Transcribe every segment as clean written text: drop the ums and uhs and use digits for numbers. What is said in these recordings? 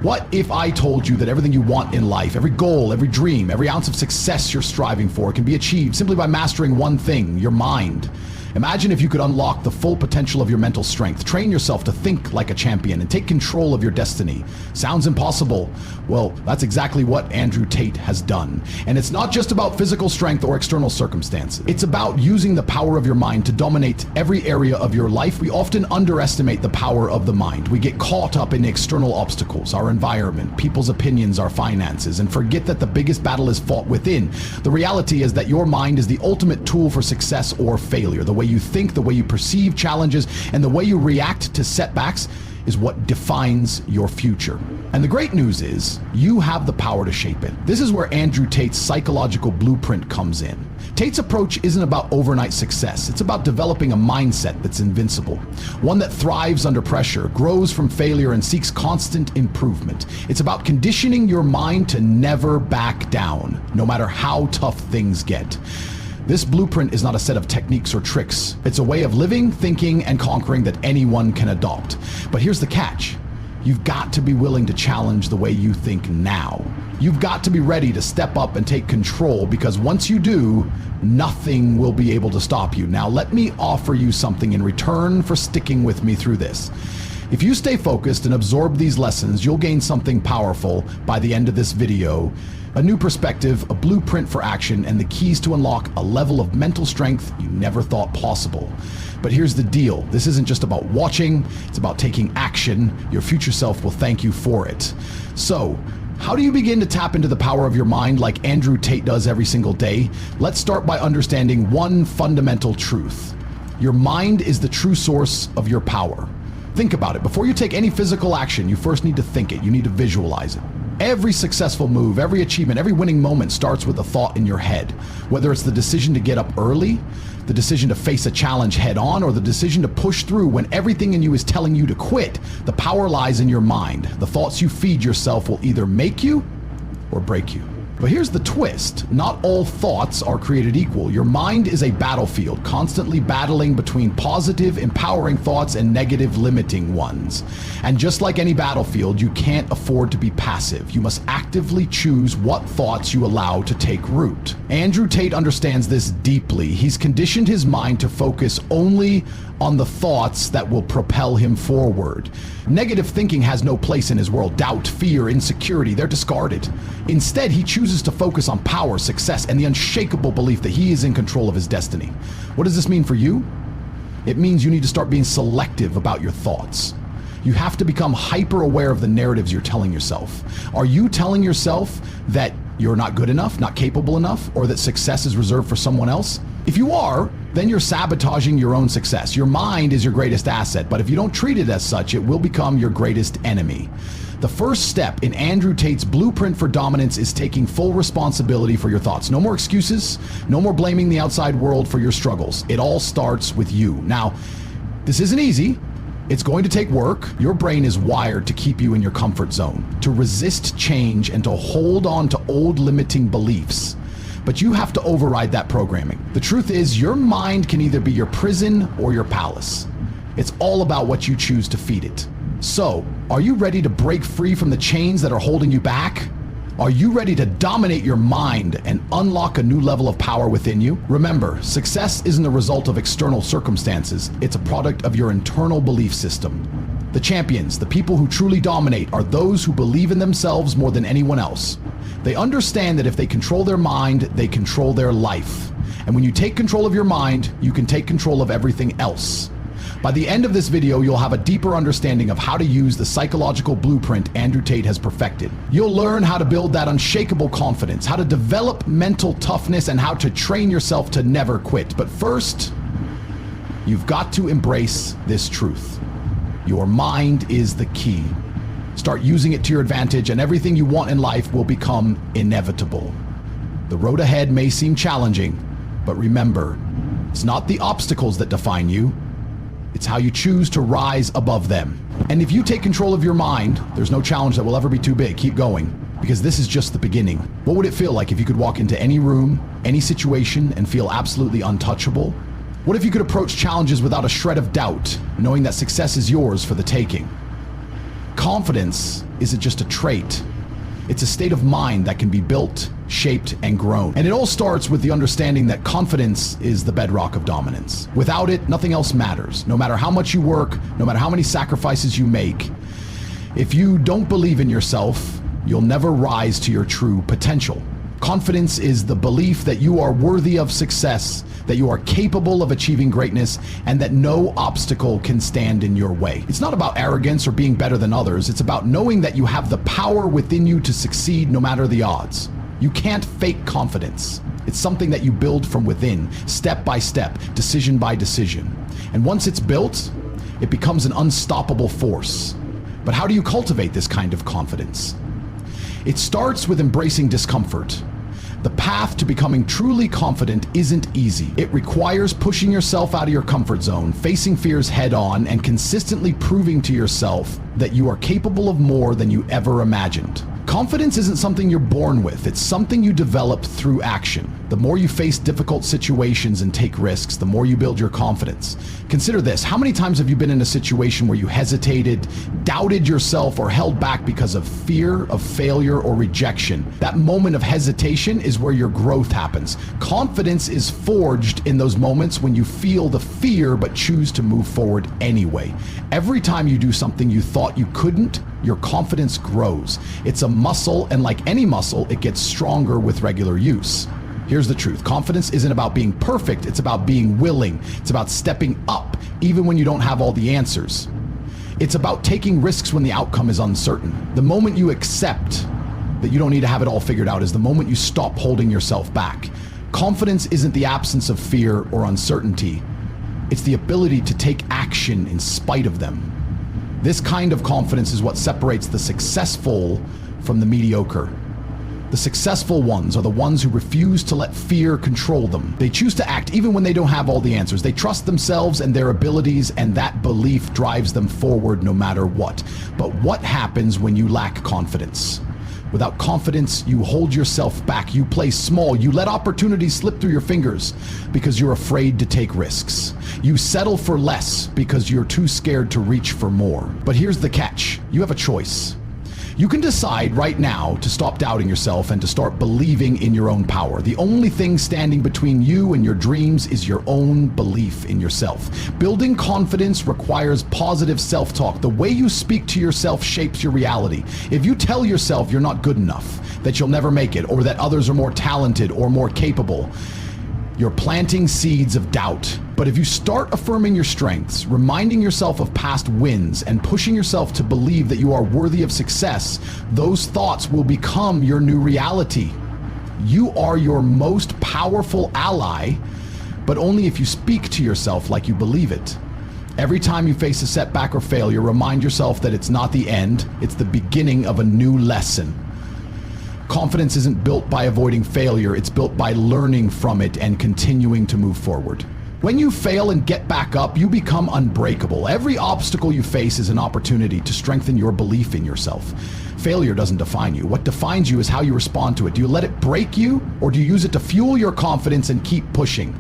What if I told you that everything you want in life, every goal, every dream, every ounce of success you're striving for can be achieved simply by mastering one thing, your mind? Imagine if you could unlock the full potential of your mental strength, train yourself to think like a champion, and take control of your destiny. Sounds impossible? Well, that's exactly what Andrew Tate has done. And it's not just about physical strength or external circumstances. It's about using the power of your mind to dominate every area of your life. We often underestimate the power of the mind. We get caught up in external obstacles, our environment, people's opinions, our finances, and forget that the biggest battle is fought within. The reality is that your mind is the ultimate tool for success or failure. The way you think, the way you perceive challenges, and the way you react to setbacks is what defines your future. And the great news is, you have the power to shape it. This is where Andrew Tate's psychological blueprint comes in. Tate's approach isn't about overnight success. It's about developing a mindset that's invincible. One that thrives under pressure, grows from failure, and seeks constant improvement. It's about conditioning your mind to never back down, no matter how tough things get. This blueprint is not a set of techniques or tricks. It's a way of living, thinking, and conquering that anyone can adopt. But here's the catch. You've got to be willing to challenge the way you think now. You've got to be ready to step up and take control, because once you do, nothing will be able to stop you. Now, let me offer you something in return for sticking with me through this. If you stay focused and absorb these lessons, you'll gain something powerful by the end of this video. A new perspective, a blueprint for action, and the keys to unlock a level of mental strength you never thought possible. But here's the deal. This isn't just about watching, it's about taking action. Your future self will thank you for it. So, how do you begin to tap into the power of your mind like Andrew Tate does every single day? Let's start by understanding one fundamental truth. Your mind is the true source of your power. Think about it. Before you take any physical action, you first need to think it. You need to visualize it. Every successful move, every achievement, every winning moment starts with a thought in your head. Whether it's the decision to get up early, the decision to face a challenge head on, or the decision to push through when everything in you is telling you to quit, the power lies in your mind. The thoughts you feed yourself will either make you or break you. But here's the twist. Not all thoughts are created equal. Your mind is a battlefield, constantly battling between positive, empowering thoughts and negative, limiting ones. And just like any battlefield, you can't afford to be passive. You must actively choose what thoughts you allow to take root. Andrew Tate understands this deeply. He's conditioned his mind to focus only on the thoughts that will propel him forward. Negative thinking has no place in his world. Doubt, fear, insecurity, they're discarded. Instead, he chooses to focus on power, success, and the unshakable belief that he is in control of his destiny. What does this mean for you? It means you need to start being selective about your thoughts. You have to become hyper aware of the narratives you're telling yourself. Are you telling yourself that you're not good enough, not capable enough, or that success is reserved for someone else? If you are, then you're sabotaging your own success. Your mind is your greatest asset, but if you don't treat it as such, it will become your greatest enemy. The first step in Andrew Tate's blueprint for dominance is taking full responsibility for your thoughts. No more excuses, no more blaming the outside world for your struggles. It all starts with you. Now, this isn't easy. It's going to take work. Your brain is wired to keep you in your comfort zone, to resist change, and to hold on to old limiting beliefs. But you have to override that programming. The truth is, your mind can either be your prison or your palace. It's all about what you choose to feed it. So, are you ready to break free from the chains that are holding you back? Are you ready to dominate your mind and unlock a new level of power within you? Remember, success isn't a result of external circumstances. It's a product of your internal belief system. The champions, the people who truly dominate, are those who believe in themselves more than anyone else. They understand that if they control their mind, they control their life. And when you take control of your mind, you can take control of everything else. By the end of this video, you'll have a deeper understanding of how to use the psychological blueprint Andrew Tate has perfected. You'll learn how to build that unshakable confidence, how to develop mental toughness, and how to train yourself to never quit. But first, you've got to embrace this truth. Your mind is the key. Start using it to your advantage, and everything you want in life will become inevitable. The road ahead may seem challenging, but remember, it's not the obstacles that define you. It's how you choose to rise above them. And if you take control of your mind, there's no challenge that will ever be too big. Keep going, because this is just the beginning. What would it feel like if you could walk into any room, any situation, and feel absolutely untouchable? What if you could approach challenges without a shred of doubt, knowing that success is yours for the taking? Confidence isn't just a trait. It's a state of mind that can be built, shaped, and grown. And it all starts with the understanding that confidence is the bedrock of dominance. Without it, nothing else matters. No matter how much you work, no matter how many sacrifices you make, if you don't believe in yourself, you'll never rise to your true potential. Confidence is the belief that you are worthy of success, that you are capable of achieving greatness, and that no obstacle can stand in your way. It's not about arrogance or being better than others. It's about knowing that you have the power within you to succeed no matter the odds. You can't fake confidence. It's something that you build from within, step by step, decision by decision. And once it's built, it becomes an unstoppable force. But how do you cultivate this kind of confidence? It starts with embracing discomfort. The path to becoming truly confident isn't easy. It requires pushing yourself out of your comfort zone, facing fears head on, and consistently proving to yourself that you are capable of more than you ever imagined. Confidence isn't something you're born with. It's something you develop through action. The more you face difficult situations and take risks, the more you build your confidence. Consider this. How many times have you been in a situation where you hesitated, doubted yourself, or held back because of fear of failure or rejection? That moment of hesitation is where your growth happens. Confidence is forged in those moments when you feel the fear but choose to move forward anyway. Every time you do something you thought you couldn't, your confidence grows. It's a muscle, and like any muscle, it gets stronger with regular use. Here's the truth. Confidence isn't about being perfect. It's about being willing. It's about stepping up, even when you don't have all the answers. It's about taking risks when the outcome is uncertain. The moment you accept that you don't need to have it all figured out is the moment you stop holding yourself back. Confidence isn't the absence of fear or uncertainty. It's the ability to take action in spite of them. This kind of confidence is what separates the successful from the mediocre. The successful ones are the ones who refuse to let fear control them. They choose to act even when they don't have all the answers. They trust themselves and their abilities, and that belief drives them forward no matter what. But what happens when you lack confidence? Without confidence, you hold yourself back. You play small. You let opportunities slip through your fingers because you're afraid to take risks. You settle for less because you're too scared to reach for more. But here's the catch. You have a choice. You can decide right now to stop doubting yourself and to start believing in your own power. The only thing standing between you and your dreams is your own belief in yourself. Building confidence requires positive self-talk. The way you speak to yourself shapes your reality. If you tell yourself you're not good enough, that you'll never make it, or that others are more talented or more capable, you're planting seeds of doubt. But if you start affirming your strengths, reminding yourself of past wins, and pushing yourself to believe that you are worthy of success, those thoughts will become your new reality. You are your most powerful ally, but only if you speak to yourself like you believe it. Every time you face a setback or failure, remind yourself that it's not the end, it's the beginning of a new lesson. Confidence isn't built by avoiding failure, it's built by learning from it and continuing to move forward. When you fail and get back up, you become unbreakable. Every obstacle you face is an opportunity to strengthen your belief in yourself. Failure doesn't define you. What defines you is how you respond to it. Do you let it break you, or do you use it to fuel your confidence and keep pushing?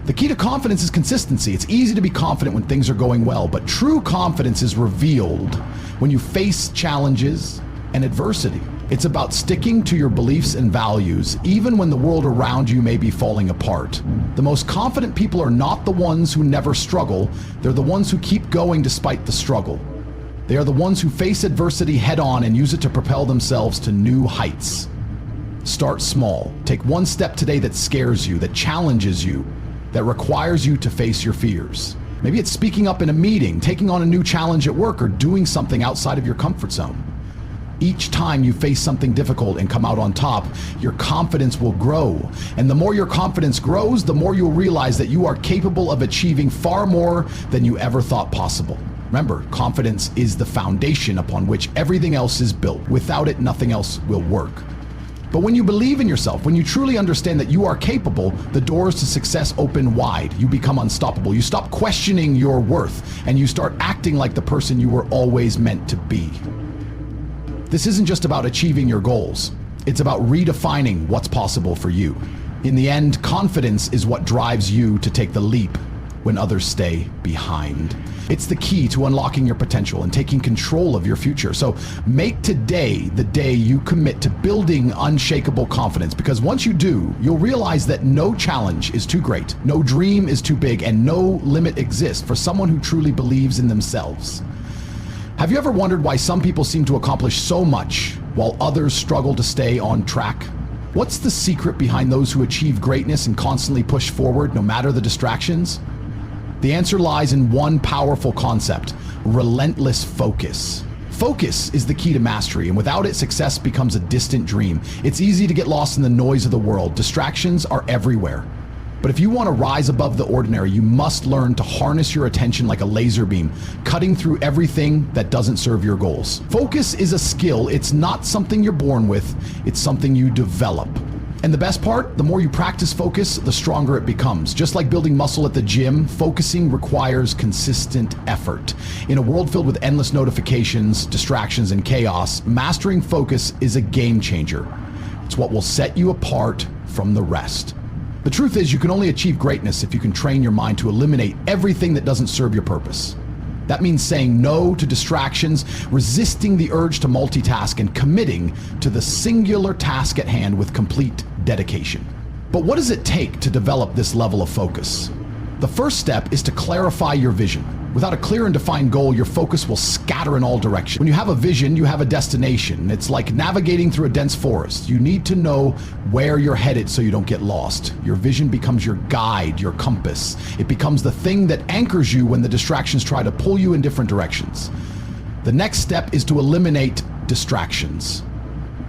The key to confidence is consistency. It's easy to be confident when things are going well, but true confidence is revealed when you face challenges and adversity. It's about sticking to your beliefs and values, even when the world around you may be falling apart. The most confident people are not the ones who never struggle. They're the ones who keep going despite the struggle. They are the ones who face adversity head on and use it to propel themselves to new heights. Start small. Take one step today that scares you, that challenges you, that requires you to face your fears. Maybe it's speaking up in a meeting, taking on a new challenge at work, or doing something outside of your comfort zone. Each time you face something difficult and come out on top, your confidence will grow. And the more your confidence grows, the more you'll realize that you are capable of achieving far more than you ever thought possible. Remember, confidence is the foundation upon which everything else is built. Without it, nothing else will work. But when you believe in yourself, when you truly understand that you are capable, the doors to success open wide. You become unstoppable. You stop questioning your worth, and you start acting like the person you were always meant to be. This isn't just about achieving your goals. It's about redefining what's possible for you. In the end, confidence is what drives you to take the leap. when others stay behind. It's the key to unlocking your potential and taking control of your future. So make today the day you commit to building unshakable confidence, because once you do, you'll realize that no challenge is too great, no dream is too big, and no limit exists for someone who truly believes in themselves. Have you ever wondered why some people seem to accomplish so much while others struggle to stay on track? What's the secret behind those who achieve greatness and constantly push forward no matter the distractions? The answer lies in one powerful concept: relentless focus. Focus is the key to mastery, and without it, success becomes a distant dream. It's easy to get lost in the noise of the world. Distractions are everywhere. But if you want to rise above the ordinary, you must learn to harness your attention like a laser beam, cutting through everything that doesn't serve your goals. Focus is a skill. It's not something you're born with. It's something you develop. And the best part, the more you practice focus, the stronger it becomes. Just like building muscle at the gym, focusing requires consistent effort. In a world filled with endless notifications, distractions, and chaos, mastering focus is a game changer. It's what will set you apart from the rest. The truth is, you can only achieve greatness if you can train your mind to eliminate everything that doesn't serve your purpose. That means saying no to distractions, resisting the urge to multitask, and committing to the singular task at hand with complete dedication. But what does it take to develop this level of focus? The first step is to clarify your vision. Without a clear and defined goal, your focus will scatter in all directions. When you have a vision, you have a destination. It's like navigating through a dense forest. You need to know where you're headed so you don't get lost. Your vision becomes your guide, your compass. It becomes the thing that anchors you when the distractions try to pull you in different directions. The next step is to eliminate distractions.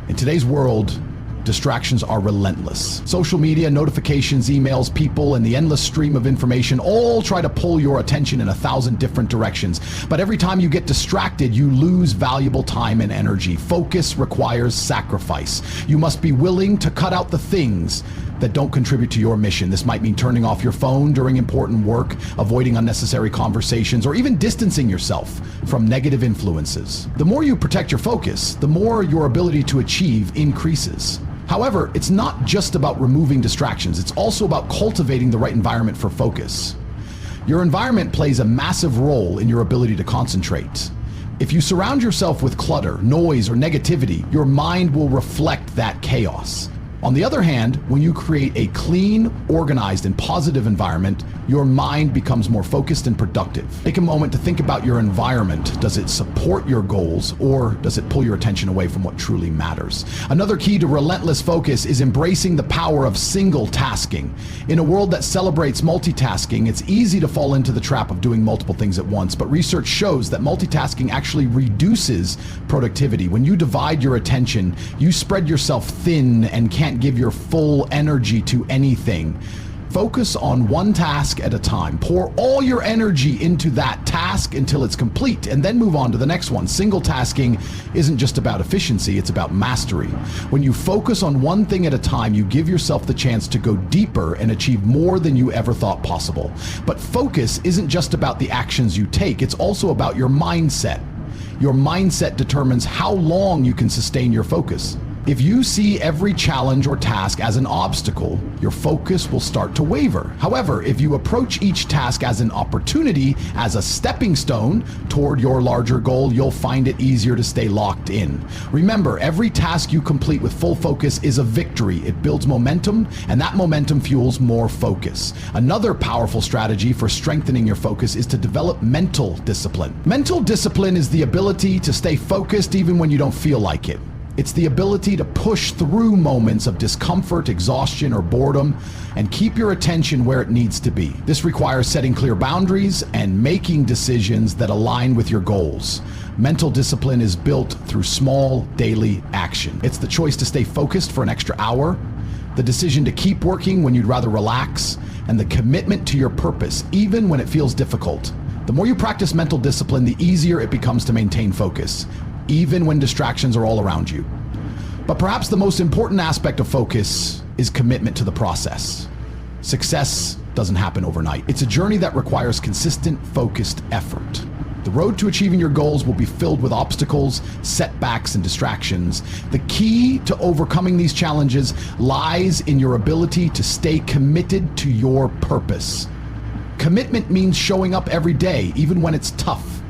In today's world, distractions are relentless. Social media, notifications, emails, people, and the endless stream of information all try to pull your attention in 1,000 different directions. But every time you get distracted, you lose valuable time and energy. Focus requires sacrifice. You must be willing to cut out the things that don't contribute to your mission. This might mean turning off your phone during important work, avoiding unnecessary conversations, or even distancing yourself from negative influences. The more you protect your focus, the more your ability to achieve increases. However, it's not just about removing distractions. It's also about cultivating the right environment for focus. Your environment plays a massive role in your ability to concentrate. If you surround yourself with clutter, noise, or negativity, your mind will reflect that chaos. On the other hand, when you create a clean, organized, and positive environment, your mind becomes more focused and productive. Take a moment to think about your environment. Does it support your goals, or does it pull your attention away from what truly matters? Another key to relentless focus is embracing the power of single tasking. In a world that celebrates multitasking, it's easy to fall into the trap of doing multiple things at once, but research shows that multitasking actually reduces productivity. When you divide your attention, you spread yourself thin and can't give your full energy to anything. Focus on one task at a time. Pour all your energy into that task until it's complete, and then move on to the next one. Single tasking isn't just about efficiency, it's about mastery. When you focus on one thing at a time, you give yourself the chance to go deeper and achieve more than you ever thought possible. But focus isn't just about the actions you take, it's also about your mindset. Your mindset determines how long you can sustain your focus. If you see every challenge or task as an obstacle, your focus will start to waver. However, if you approach each task as an opportunity, as a stepping stone toward your larger goal, you'll find it easier to stay locked in. Remember, every task you complete with full focus is a victory. It builds momentum, and that momentum fuels more focus. Another powerful strategy for strengthening your focus is to develop mental discipline. Mental discipline is the ability to stay focused even when you don't feel like it. It's the ability to push through moments of discomfort, exhaustion, or boredom and keep your attention where it needs to be. This requires setting clear boundaries and making decisions that align with your goals. Mental discipline is built through small daily action. It's the choice to stay focused for an extra hour, the decision to keep working when you'd rather relax, and the commitment to your purpose, even when it feels difficult. The more you practice mental discipline, the easier it becomes to maintain focus, even when distractions are all around you. But perhaps the most important aspect of focus is commitment to the process. Success doesn't happen overnight. It's a journey that requires consistent, focused effort. The road to achieving your goals will be filled with obstacles, setbacks, and distractions. The key to overcoming these challenges lies in your ability to stay committed to your purpose. Commitment means showing up every day, even when it's tough.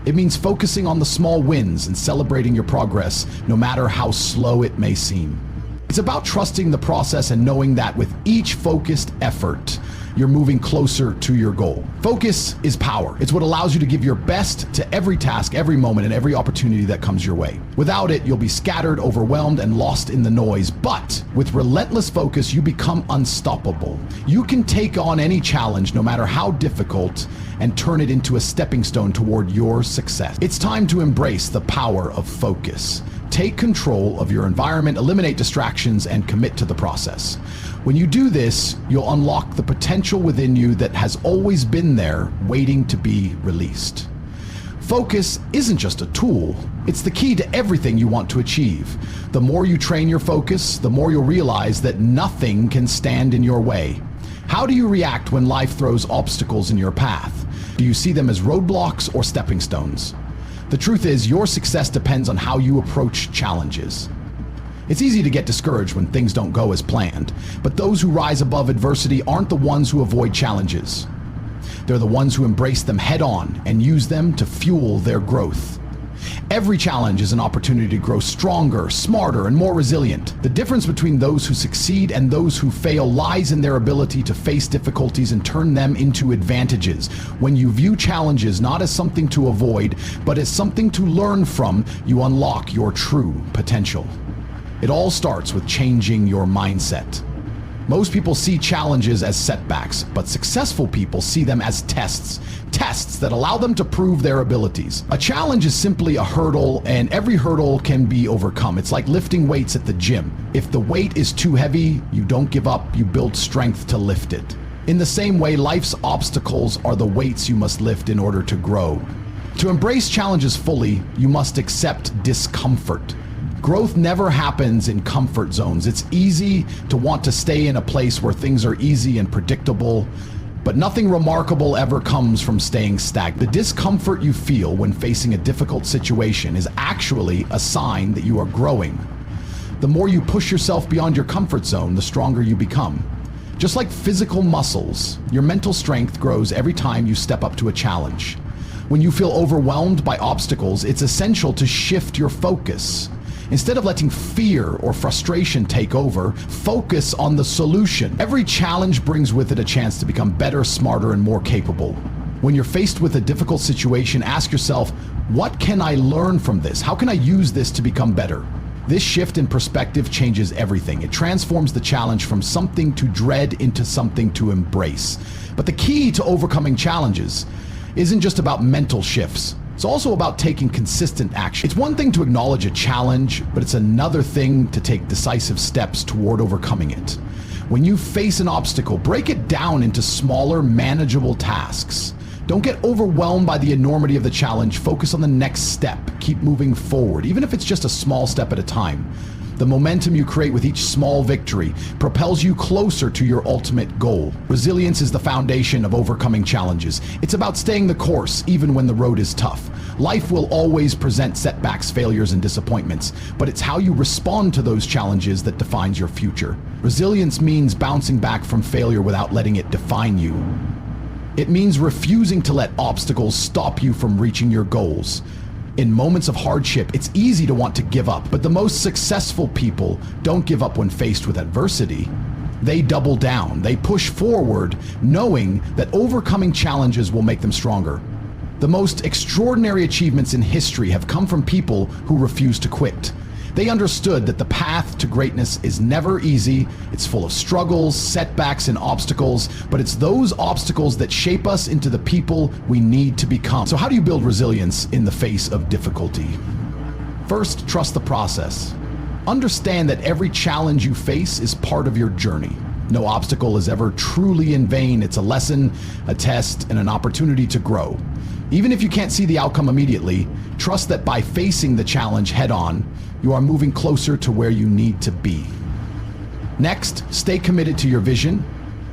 It means focusing on the small wins and celebrating your progress, no matter how slow it may seem. It's about trusting the process and knowing that with each focused effort, you're moving closer to your goal. Focus is power. It's what allows you to give your best to every task, every moment, and every opportunity that comes your way. Without it, you'll be scattered, overwhelmed, and lost in the noise. But with relentless focus, you become unstoppable. You can take on any challenge, no matter how difficult, and turn it into a stepping stone toward your success. It's time to embrace the power of focus. Take control of your environment, eliminate distractions, and commit to the process. When you do this, you'll unlock the potential within you that has always been there, waiting to be released. Focus isn't just a tool, it's the key to everything you want to achieve. The more you train your focus, the more you'll realize that nothing can stand in your way. How do you react when life throws obstacles in your path? Do you see them as roadblocks or stepping stones? The truth is, your success depends on how you approach challenges. It's easy to get discouraged when things don't go as planned, but those who rise above adversity aren't the ones who avoid challenges. They're the ones who embrace them head on and use them to fuel their growth. Every challenge is an opportunity to grow stronger, smarter, and more resilient. The difference between those who succeed and those who fail lies in their ability to face difficulties and turn them into advantages. When you view challenges not as something to avoid, but as something to learn from, you unlock your true potential. It all starts with changing your mindset. Most people see challenges as setbacks, but successful people see them as tests that allow them to prove their abilities. A challenge is simply a hurdle, and every hurdle can be overcome. It's like lifting weights at the gym. If the weight is too heavy, you don't give up, you build strength to lift it. In the same way, life's obstacles are the weights you must lift in order to grow. To embrace challenges fully, you must accept discomfort. Growth never happens in comfort zones. It's easy to want to stay in a place where things are easy and predictable, but nothing remarkable ever comes from staying stagnant. The discomfort you feel when facing a difficult situation is actually a sign that you are growing. The more you push yourself beyond your comfort zone, the stronger you become. Just like physical muscles, your mental strength grows every time you step up to a challenge. When you feel overwhelmed by obstacles, it's essential to shift your focus. Instead of letting fear or frustration take over, focus on the solution. Every challenge brings with it a chance to become better, smarter, and more capable. When you're faced with a difficult situation, ask yourself, what can I learn from this? How can I use this to become better? This shift in perspective changes everything. It transforms the challenge from something to dread into something to embrace. But the key to overcoming challenges isn't just about mental shifts. It's also about taking consistent action. It's one thing to acknowledge a challenge, but it's another thing to take decisive steps toward overcoming it. When you face an obstacle, break it down into smaller, manageable tasks. Don't get overwhelmed by the enormity of the challenge. Focus on the next step. Keep moving forward, even if it's just a small step at a time. The momentum you create with each small victory propels you closer to your ultimate goal. Resilience is the foundation of overcoming challenges. It's about staying the course even when the road is tough. Life will always present setbacks, failures, and disappointments, but it's how you respond to those challenges that defines your future. Resilience means bouncing back from failure without letting it define you. It means refusing to let obstacles stop you from reaching your goals. In moments of hardship, it's easy to want to give up, but the most successful people don't give up when faced with adversity. They double down, they push forward, knowing that overcoming challenges will make them stronger. The most extraordinary achievements in history have come from people who refuse to quit. They understood that the path to greatness is never easy. It's full of struggles, setbacks, and obstacles, but it's those obstacles that shape us into the people we need to become. So how do you build resilience in the face of difficulty? First, trust the process. Understand that every challenge you face is part of your journey. No obstacle is ever truly in vain. It's a lesson, a test, and an opportunity to grow. Even if you can't see the outcome immediately, trust that by facing the challenge head on, you are moving closer to where you need to be. Next, stay committed to your vision.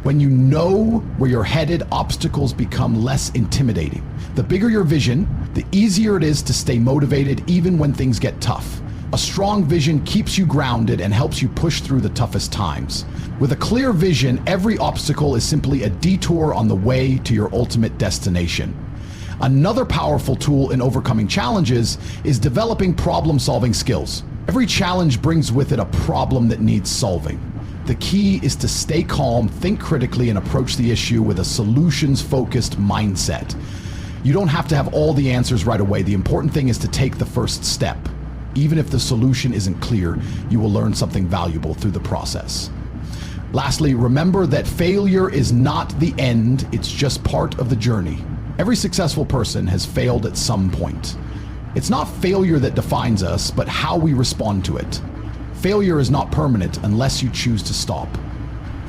When you know where you're headed, obstacles become less intimidating. The bigger your vision, the easier it is to stay motivated even when things get tough. A strong vision keeps you grounded and helps you push through the toughest times. With a clear vision, every obstacle is simply a detour on the way to your ultimate destination. Another powerful tool in overcoming challenges is developing problem-solving skills. Every challenge brings with it a problem that needs solving. The key is to stay calm, think critically, and approach the issue with a solutions-focused mindset. You don't have to have all the answers right away. The important thing is to take the first step. Even if the solution isn't clear, you will learn something valuable through the process. Lastly, remember that failure is not the end, it's just part of the journey. Every successful person has failed at some point. It's not failure that defines us, but how we respond to it. Failure is not permanent unless you choose to stop.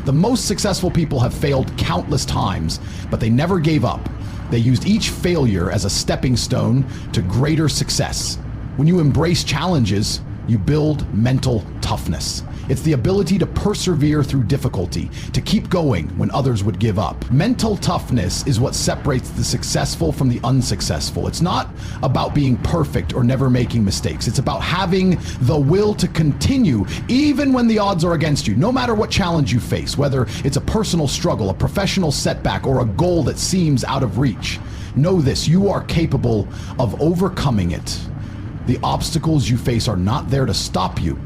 The most successful people have failed countless times, but they never gave up. They used each failure as a stepping stone to greater success. When you embrace challenges, you build mental toughness. It's the ability to persevere through difficulty, to keep going when others would give up. Mental toughness is what separates the successful from the unsuccessful. It's not about being perfect or never making mistakes. It's about having the will to continue even when the odds are against you, no matter what challenge you face, whether it's a personal struggle, a professional setback, or a goal that seems out of reach. Know this, you are capable of overcoming it. The obstacles you face are not there to stop you.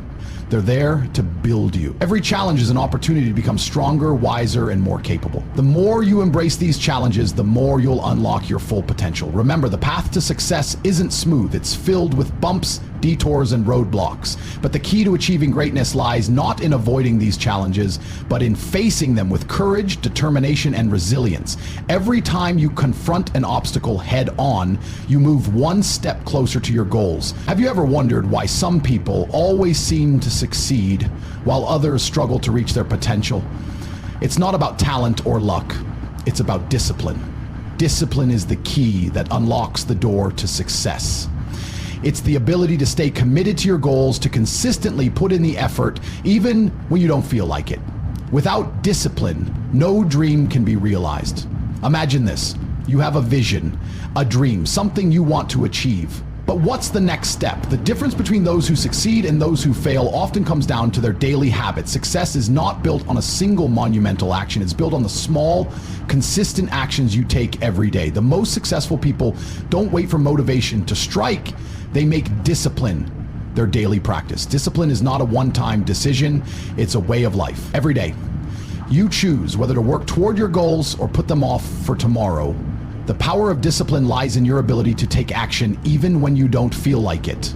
They're there to build you. Every challenge is an opportunity to become stronger, wiser, and more capable. The more you embrace these challenges, the more you'll unlock your full potential. Remember, the path to success isn't smooth. It's filled with bumps, detours, and roadblocks. But the key to achieving greatness lies not in avoiding these challenges, but in facing them with courage, determination, and resilience. Every time you confront an obstacle head on, you move one step closer to your goals. Have you ever wondered why some people always seem to succeed while others struggle to reach their potential? It's not about talent or luck. It's about discipline. Discipline is the key that unlocks the door to success. It's the ability to stay committed to your goals, to consistently put in the effort, even when you don't feel like it. Without discipline, no dream can be realized. Imagine this. You have a vision, a dream, something you want to achieve. But what's the next step? The difference between those who succeed and those who fail often comes down to their daily habits. Success is not built on a single monumental action. It's built on the small, consistent actions you take every day. The most successful people don't wait for motivation to strike. They make discipline their daily practice. Discipline is not a one-time decision. It's a way of life. Every day, you choose whether to work toward your goals or put them off for tomorrow. The power of discipline lies in your ability to take action even when you don't feel like it.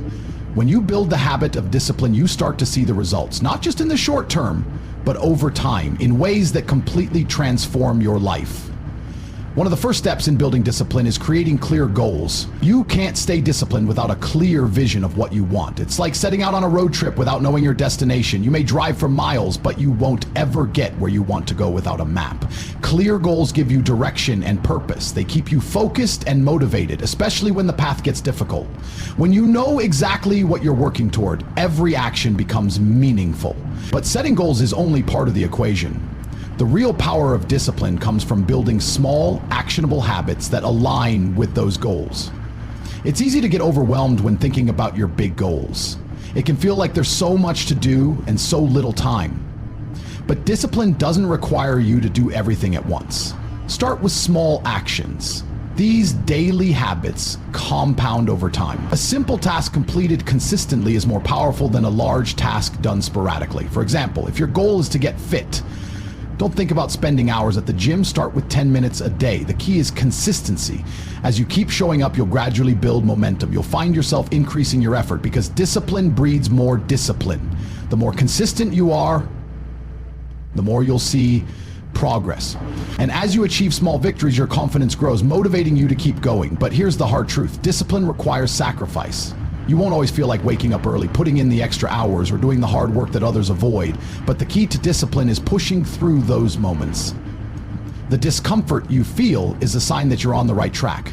When you build the habit of discipline, you start to see the results, not just in the short term, but over time, in ways that completely transform your life. One of the first steps in building discipline is creating clear goals. You can't stay disciplined without a clear vision of what you want. It's like setting out on a road trip without knowing your destination. You may drive for miles, but you won't ever get where you want to go without a map. Clear goals give you direction and purpose. They keep you focused and motivated, especially when the path gets difficult. When you know exactly what you're working toward, every action becomes meaningful. But setting goals is only part of the equation. The real power of discipline comes from building small, actionable habits that align with those goals. It's easy to get overwhelmed when thinking about your big goals. It can feel like there's so much to do and so little time. But discipline doesn't require you to do everything at once. Start with small actions. These daily habits compound over time. A simple task completed consistently is more powerful than a large task done sporadically. For example, if your goal is to get fit, don't think about spending hours at the gym. Start with 10 minutes a day. The key is consistency. As you keep showing up, you'll gradually build momentum. You'll find yourself increasing your effort because discipline breeds more discipline. The more consistent you are, the more you'll see progress. And as you achieve small victories, your confidence grows, motivating you to keep going. But here's the hard truth. Discipline requires sacrifice. You won't always feel like waking up early, putting in the extra hours, or doing the hard work that others avoid. But the key to discipline is pushing through those moments. The discomfort you feel is a sign that you're on the right track.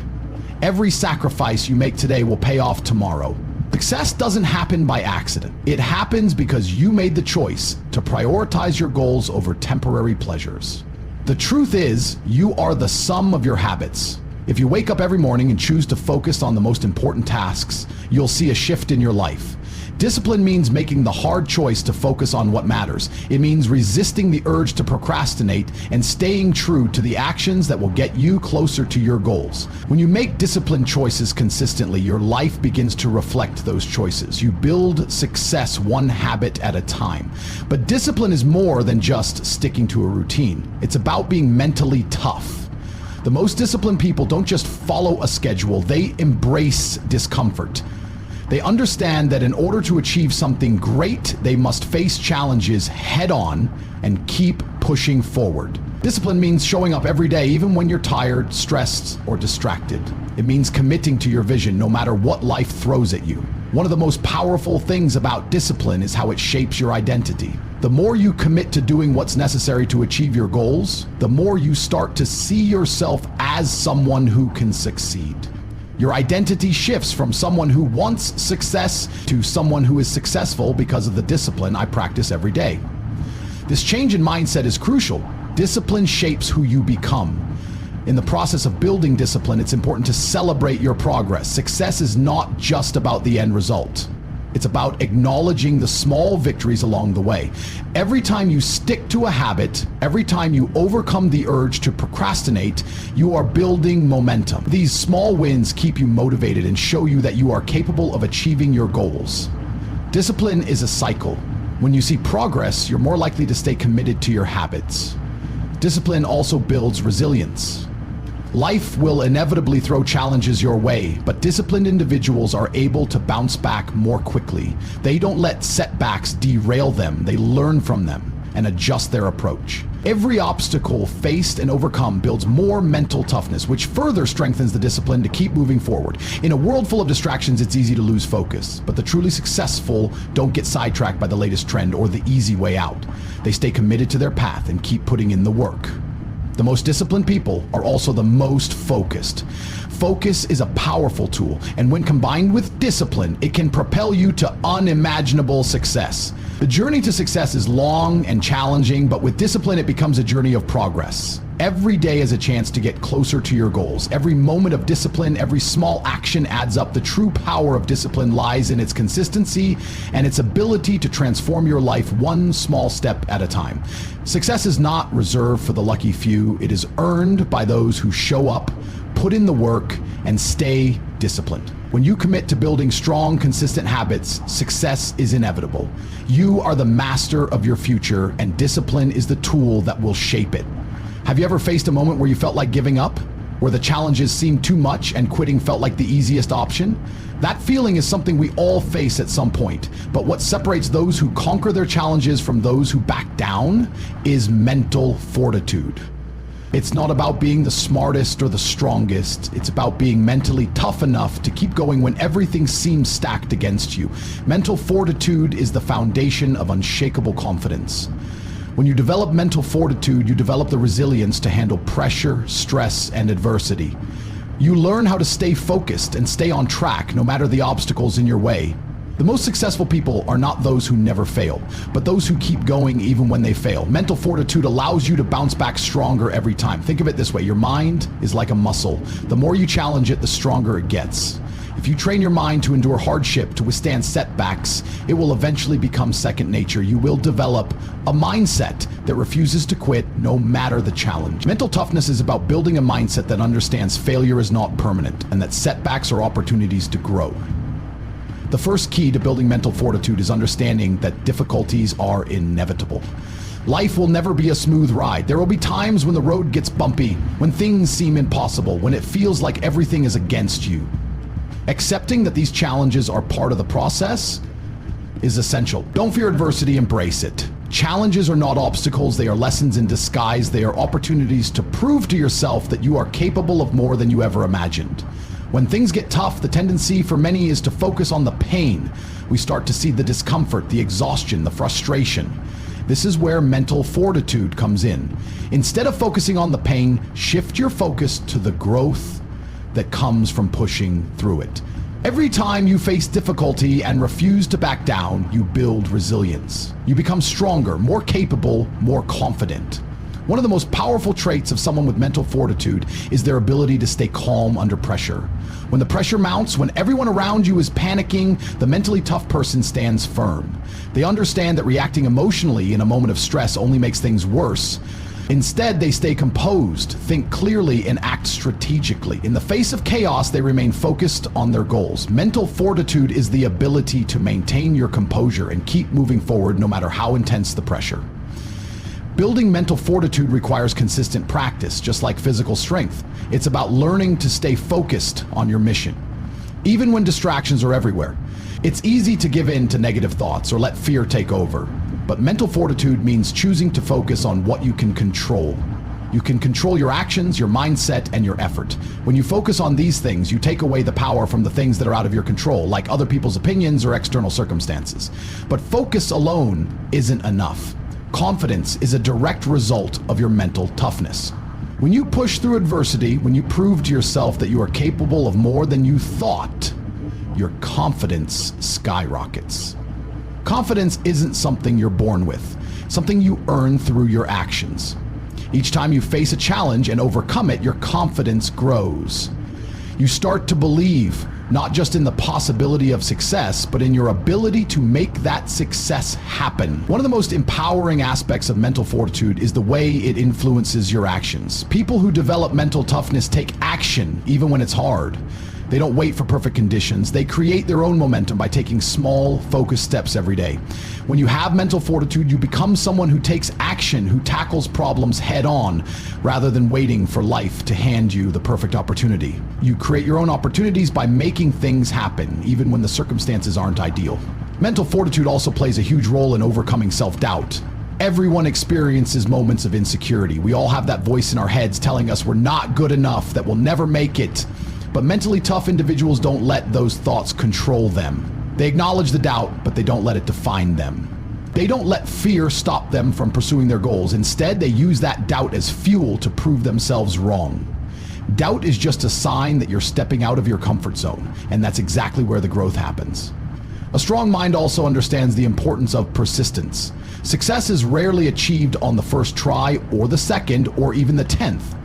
Every sacrifice you make today will pay off tomorrow. Success doesn't happen by accident. It happens because you made the choice to prioritize your goals over temporary pleasures. The truth is, you are the sum of your habits. If you wake up every morning and choose to focus on the most important tasks, you'll see a shift in your life. Discipline means making the hard choice to focus on what matters. It means resisting the urge to procrastinate and staying true to the actions that will get you closer to your goals. When you make disciplined choices consistently, your life begins to reflect those choices. You build success one habit at a time. But discipline is more than just sticking to a routine. It's about being mentally tough. The most disciplined people don't just follow a schedule, they embrace discomfort. They understand that in order to achieve something great, they must face challenges head on and keep pushing forward. Discipline means showing up every day, even when you're tired, stressed, or distracted. It means committing to your vision no matter what life throws at you. One of the most powerful things about discipline is how it shapes your identity. The more you commit to doing what's necessary to achieve your goals, the more you start to see yourself as someone who can succeed. Your identity shifts from someone who wants success to someone who is successful because of the discipline I practice every day. This change in mindset is crucial. Discipline shapes who you become. In the process of building discipline, it's important to celebrate your progress. Success is not just about the end result. It's about acknowledging the small victories along the way. Every time you stick to a habit, every time you overcome the urge to procrastinate, you are building momentum. These small wins keep you motivated and show you that you are capable of achieving your goals. Discipline is a cycle. When you see progress, you're more likely to stay committed to your habits. Discipline also builds resilience. Life will inevitably throw challenges your way, but disciplined individuals are able to bounce back more quickly. They don't let setbacks derail them. They learn from them and adjust their approach. Every obstacle faced and overcome builds more mental toughness, which further strengthens the discipline to keep moving forward. In a world full of distractions, it's easy to lose focus, but the truly successful don't get sidetracked by the latest trend or the easy way out. They stay committed to their path and keep putting in the work. The most disciplined people are also the most focused. Focus is a powerful tool, and when combined with discipline, it can propel you to unimaginable success. The journey to success is long and challenging, but with discipline, it becomes a journey of progress. Every day is a chance to get closer to your goals. Every moment of discipline, every small action adds up. The true power of discipline lies in its consistency and its ability to transform your life one small step at a time. Success is not reserved for the lucky few. It is earned by those who show up, put in the work, and stay disciplined. When you commit to building strong, consistent habits, success is inevitable. You are the master of your future, and discipline is the tool that will shape it. Have you ever faced a moment where you felt like giving up? Where the challenges seemed too much and quitting felt like the easiest option? That feeling is something we all face at some point. But what separates those who conquer their challenges from those who back down is mental fortitude. It's not about being the smartest or the strongest. It's about being mentally tough enough to keep going when everything seems stacked against you. Mental fortitude is the foundation of unshakable confidence. When you develop mental fortitude, you develop the resilience to handle pressure, stress, and adversity. You learn how to stay focused and stay on track no matter the obstacles in your way. The most successful people are not those who never fail, but those who keep going even when they fail. Mental fortitude allows you to bounce back stronger every time. Think of it this way: your mind is like a muscle. The more you challenge it, the stronger it gets. If you train your mind to endure hardship, to withstand setbacks, it will eventually become second nature. You will develop a mindset that refuses to quit no matter the challenge. Mental toughness is about building a mindset that understands failure is not permanent and that setbacks are opportunities to grow. The first key to building mental fortitude is understanding that difficulties are inevitable. Life will never be a smooth ride. There will be times when the road gets bumpy, when things seem impossible, when it feels like everything is against you. Accepting that these challenges are part of the process is essential. Don't fear adversity, embrace it. Challenges are not obstacles, they are lessons in disguise. They are opportunities to prove to yourself that you are capable of more than you ever imagined. When things get tough, the tendency for many is to focus on the pain. We start to see the discomfort, the exhaustion, the frustration. This is where mental fortitude comes in. Instead of focusing on the pain, shift your focus to the growth that comes from pushing through it. Every time you face difficulty and refuse to back down, you build resilience. You become stronger, more capable, more confident. One of the most powerful traits of someone with mental fortitude is their ability to stay calm under pressure. When the pressure mounts, when everyone around you is panicking, the mentally tough person stands firm. They understand that reacting emotionally in a moment of stress only makes things worse. Instead, they stay composed, think clearly, and act strategically. In the face of chaos, they remain focused on their goals. Mental fortitude is the ability to maintain your composure and keep moving forward no matter how intense the pressure. Building mental fortitude requires consistent practice, just like physical strength. It's about learning to stay focused on your mission, even when distractions are everywhere. It's easy to give in to negative thoughts or let fear take over. But mental fortitude means choosing to focus on what you can control. You can control your actions, your mindset, and your effort. When you focus on these things, you take away the power from the things that are out of your control, like other people's opinions or external circumstances. But focus alone isn't enough. Confidence is a direct result of your mental toughness. When you push through adversity, when you prove to yourself that you are capable of more than you thought, your confidence skyrockets. Confidence isn't something you're born with, something you earn through your actions. Each time you face a challenge and overcome it, your confidence grows. You start to believe not just in the possibility of success, but in your ability to make that success happen. One of the most empowering aspects of mental fortitude is the way it influences your actions. People who develop mental toughness take action even when it's hard. They don't wait for perfect conditions. They create their own momentum by taking small, focused steps every day. When you have mental fortitude, you become someone who takes action, who tackles problems head on, rather than waiting for life to hand you the perfect opportunity. You create your own opportunities by making things happen, even when the circumstances aren't ideal. Mental fortitude also plays a huge role in overcoming self-doubt. Everyone experiences moments of insecurity. We all have that voice in our heads telling us we're not good enough, that we'll never make it. But mentally tough individuals don't let those thoughts control them. They acknowledge the doubt, but they don't let it define them. They don't let fear stop them from pursuing their goals. Instead, they use that doubt as fuel to prove themselves wrong. Doubt is just a sign that you're stepping out of your comfort zone, and that's exactly where the growth happens. A strong mind also understands the importance of persistence. Success is rarely achieved on the first try, or the second, or even the 10th.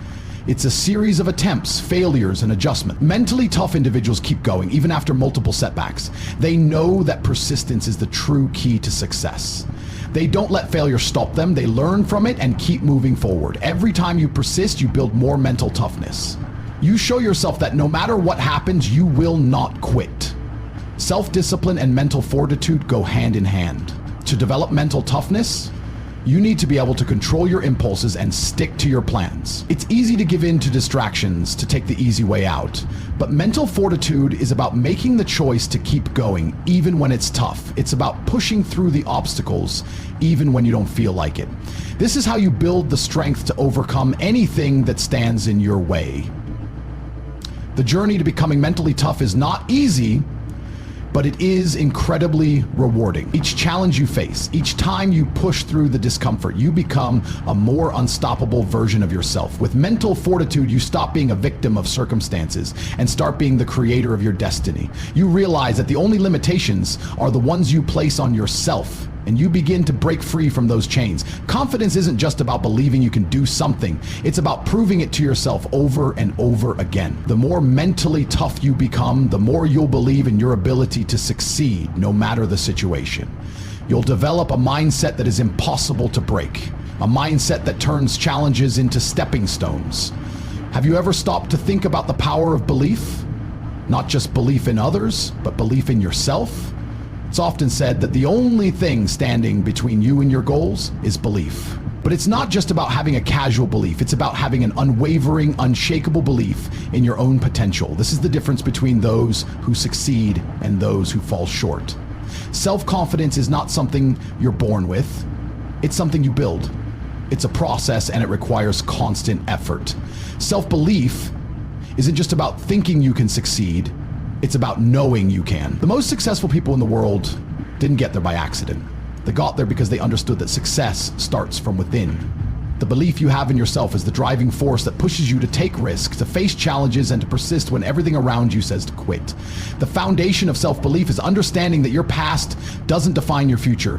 It's a series of attempts, failures, and adjustment. Mentally tough individuals keep going, even after multiple setbacks. They know that persistence is the true key to success. They don't let failure stop them. They learn from it and keep moving forward. Every time you persist, you build more mental toughness. You show yourself that no matter what happens, you will not quit. Self-discipline and mental fortitude go hand in hand. To develop mental toughness, you need to be able to control your impulses and stick to your plans. It's easy to give in to distractions, to take the easy way out. But mental fortitude is about making the choice to keep going, even when it's tough. It's about pushing through the obstacles, even when you don't feel like it. This is how you build the strength to overcome anything that stands in your way. The journey to becoming mentally tough is not easy, but it is incredibly rewarding. Each challenge you face, each time you push through the discomfort, you become a more unstoppable version of yourself. With mental fortitude, you stop being a victim of circumstances and start being the creator of your destiny. You realize that the only limitations are the ones you place on yourself, and you begin to break free from those chains. Confidence isn't just about believing you can do something. It's about proving it to yourself over and over again. The more mentally tough you become, the more you'll believe in your ability to succeed, no matter the situation. You'll develop a mindset that is impossible to break, a mindset that turns challenges into stepping stones. Have you ever stopped to think about the power of belief? Not just belief in others, but belief in yourself? It's often said that the only thing standing between you and your goals is belief. But it's not just about having a casual belief. It's about having an unwavering, unshakable belief in your own potential. This is the difference between those who succeed and those who fall short. Self-confidence is not something you're born with. It's something you build. It's a process, and it requires constant effort. Self-belief isn't just about thinking you can succeed. It's about knowing you can. The most successful people in the world didn't get there by accident. They got there because they understood that success starts from within. The belief you have in yourself is the driving force that pushes you to take risks, to face challenges, and to persist when everything around you says to quit. The foundation of self-belief is understanding that your past doesn't define your future.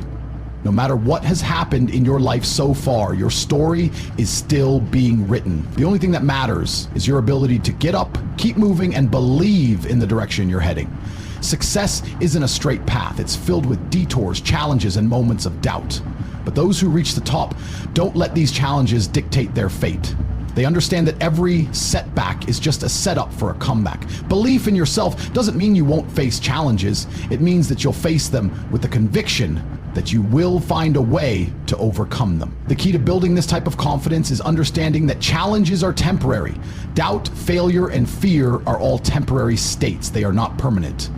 No matter what has happened in your life so far, your story is still being written. The only thing that matters is your ability to get up, keep moving, and believe in the direction you're heading. Success isn't a straight path. It's filled with detours, challenges, and moments of doubt. But those who reach the top don't let these challenges dictate their fate. They understand that every setback is just a setup for a comeback. Belief in yourself doesn't mean you won't face challenges. It means that you'll face them with the conviction that you will find a way to overcome them. The key to building this type of confidence is understanding that challenges are temporary. Doubt, failure, and fear are all temporary states. They are not permanent.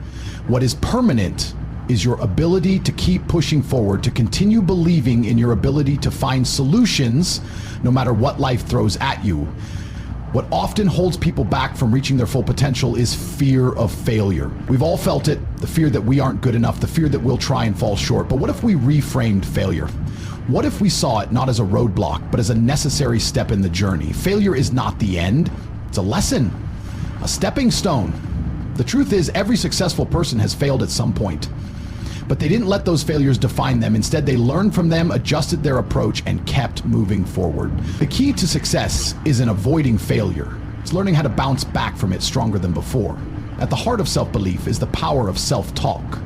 What is permanent is your ability to keep pushing forward, to continue believing in your ability to find solutions no matter what life throws at you. What often holds people back from reaching their full potential is fear of failure. We've all felt it, the fear that we aren't good enough, the fear that we'll try and fall short. But what if we reframed failure? What if we saw it not as a roadblock, but as a necessary step in the journey? Failure is not the end, it's a lesson, a stepping stone. The truth is, every successful person has failed at some point. But they didn't let those failures define them. Instead, they learned from them, adjusted their approach, and kept moving forward. The key to success isn't avoiding failure. It's learning how to bounce back from it stronger than before. At the heart of self-belief is the power of self-talk.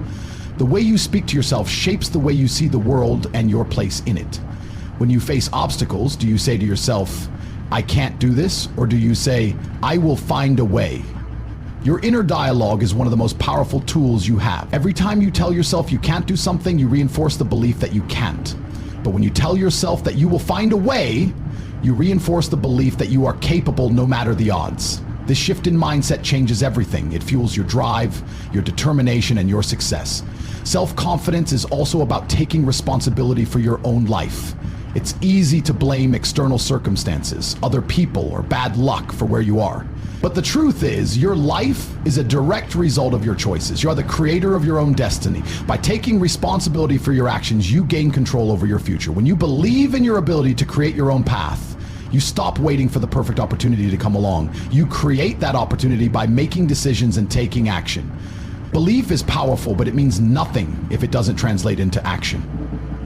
The way you speak to yourself shapes the way you see the world and your place in it. When you face obstacles, do you say to yourself, "I can't do this," or do you say, "I will find a way"? Your inner dialogue is one of the most powerful tools you have. Every time you tell yourself you can't do something, you reinforce the belief that you can't. But when you tell yourself that you will find a way, you reinforce the belief that you are capable no matter the odds. This shift in mindset changes everything. It fuels your drive, your determination, and your success. Self-confidence is also about taking responsibility for your own life. It's easy to blame external circumstances, other people, or bad luck for where you are. But the truth is, your life is a direct result of your choices. You are the creator of your own destiny. By taking responsibility for your actions, you gain control over your future. When you believe in your ability to create your own path, you stop waiting for the perfect opportunity to come along. You create that opportunity by making decisions and taking action. Belief is powerful, but it means nothing if it doesn't translate into action.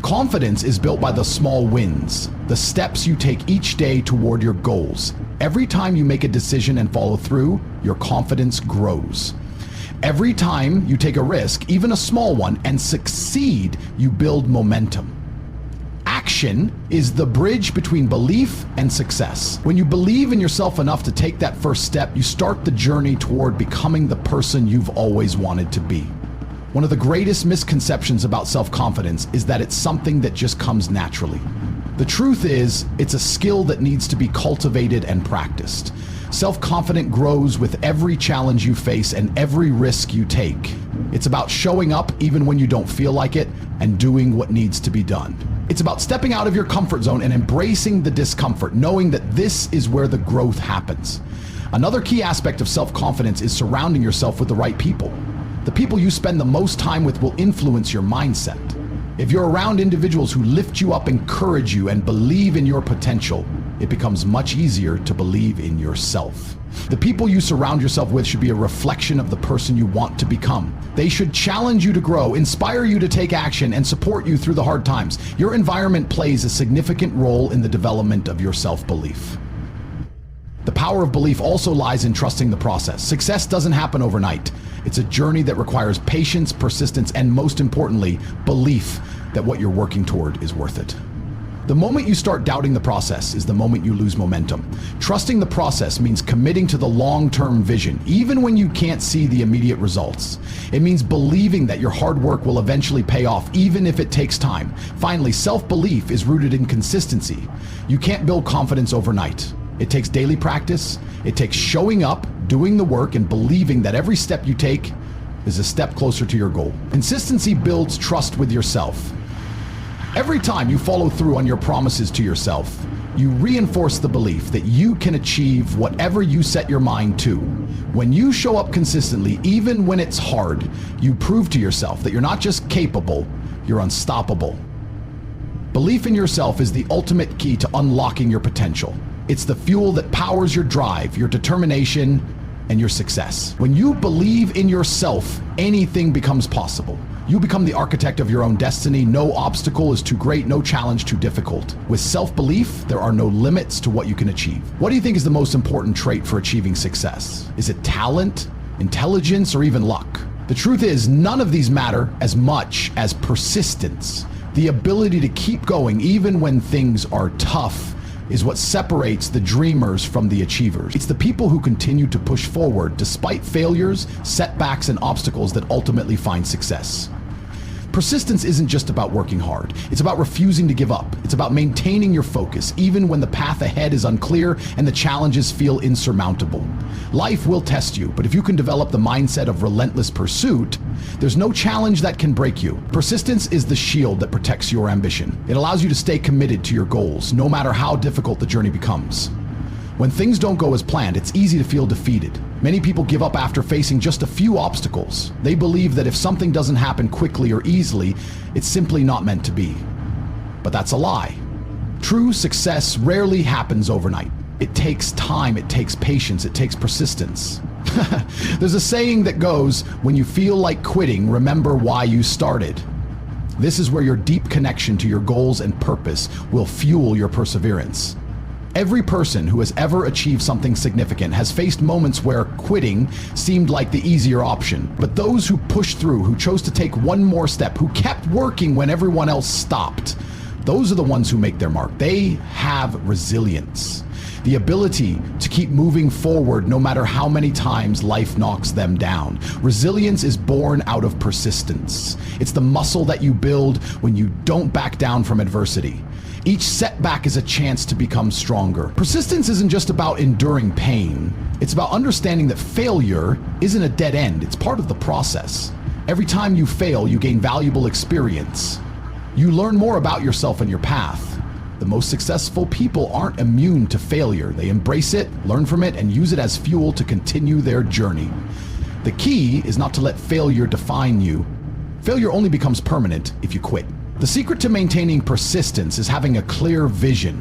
Confidence is built by the small wins, the steps you take each day toward your goals. Every time you make a decision and follow through, your confidence grows. Every time you take a risk, even a small one, and succeed, you build momentum. Action is the bridge between belief and success. When you believe in yourself enough to take that first step, you start the journey toward becoming the person you've always wanted to be. One of the greatest misconceptions about self-confidence is that it's something that just comes naturally. The truth is, it's a skill that needs to be cultivated and practiced. Self-confidence grows with every challenge you face and every risk you take. It's about showing up even when you don't feel like it and doing what needs to be done. It's about stepping out of your comfort zone and embracing the discomfort, knowing that this is where the growth happens. Another key aspect of self-confidence is surrounding yourself with the right people. The people you spend the most time with will influence your mindset. If you're around individuals who lift you up, encourage you, and believe in your potential, it becomes much easier to believe in yourself. The people you surround yourself with should be a reflection of the person you want to become. They should challenge you to grow, inspire you to take action, and support you through the hard times. Your environment plays a significant role in the development of your self-belief. The power of belief also lies in trusting the process. Success doesn't happen overnight. It's a journey that requires patience, persistence, and most importantly, belief that what you're working toward is worth it. The moment you start doubting the process is the moment you lose momentum. Trusting the process means committing to the long-term vision, even when you can't see the immediate results. It means believing that your hard work will eventually pay off, even if it takes time. Finally, self-belief is rooted in consistency. You can't build confidence overnight. It takes daily practice. It takes showing up, doing the work, and believing that every step you take is a step closer to your goal. Consistency builds trust with yourself. Every time you follow through on your promises to yourself, you reinforce the belief that you can achieve whatever you set your mind to. When you show up consistently, even when it's hard, you prove to yourself that you're not just capable, you're unstoppable. Belief in yourself is the ultimate key to unlocking your potential. It's the fuel that powers your drive, your determination, and your success. When you believe in yourself, anything becomes possible. You become the architect of your own destiny. No obstacle is too great, no challenge too difficult. With self-belief, there are no limits to what you can achieve. What do you think is the most important trait for achieving success? Is it talent, intelligence, or even luck? The truth is, none of these matter as much as persistence. The ability to keep going even when things are tough is what separates the dreamers from the achievers. It's the people who continue to push forward despite failures, setbacks, and obstacles that ultimately find success. Persistence isn't just about working hard. It's about refusing to give up. It's about maintaining your focus, even when the path ahead is unclear and the challenges feel insurmountable. Life will test you, but if you can develop the mindset of relentless pursuit, there's no challenge that can break you. Persistence is the shield that protects your ambition. It allows you to stay committed to your goals, no matter how difficult the journey becomes. When things don't go as planned, it's easy to feel defeated. Many people give up after facing just a few obstacles. They believe that if something doesn't happen quickly or easily, it's simply not meant to be. But that's a lie. True success rarely happens overnight. It takes time, it takes patience, it takes persistence. There's a saying that goes, when you feel like quitting, remember why you started. This is where your deep connection to your goals and purpose will fuel your perseverance. Every person who has ever achieved something significant has faced moments where quitting seemed like the easier option. But those who pushed through, who chose to take one more step, who kept working when everyone else stopped, those are the ones who make their mark. They have resilience. The ability to keep moving forward no matter how many times life knocks them down. Resilience is born out of persistence. It's the muscle that you build when you don't back down from adversity. Each setback is a chance to become stronger. Persistence isn't just about enduring pain. It's about understanding that failure isn't a dead end. It's part of the process. Every time you fail, you gain valuable experience. You learn more about yourself and your path. The most successful people aren't immune to failure. They embrace it, learn from it, and use it as fuel to continue their journey. The key is not to let failure define you. Failure only becomes permanent if you quit. The secret to maintaining persistence is having a clear vision.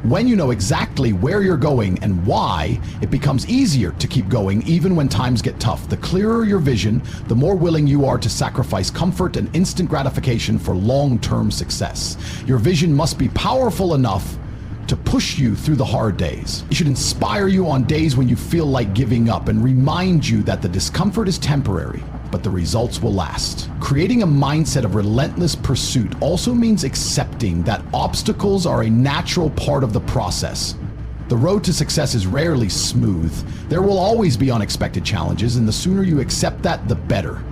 When you know exactly where you're going and why, it becomes easier to keep going even when times get tough. The clearer your vision, the more willing you are to sacrifice comfort and instant gratification for long-term success. Your vision must be powerful enough to push you through the hard days. It should inspire you on days when you feel like giving up and remind you that the discomfort is temporary, but the results will last. Creating a mindset of relentless pursuit also means accepting that obstacles are a natural part of the process. The road to success is rarely smooth. There will always be unexpected challenges, and the sooner you accept that, the better.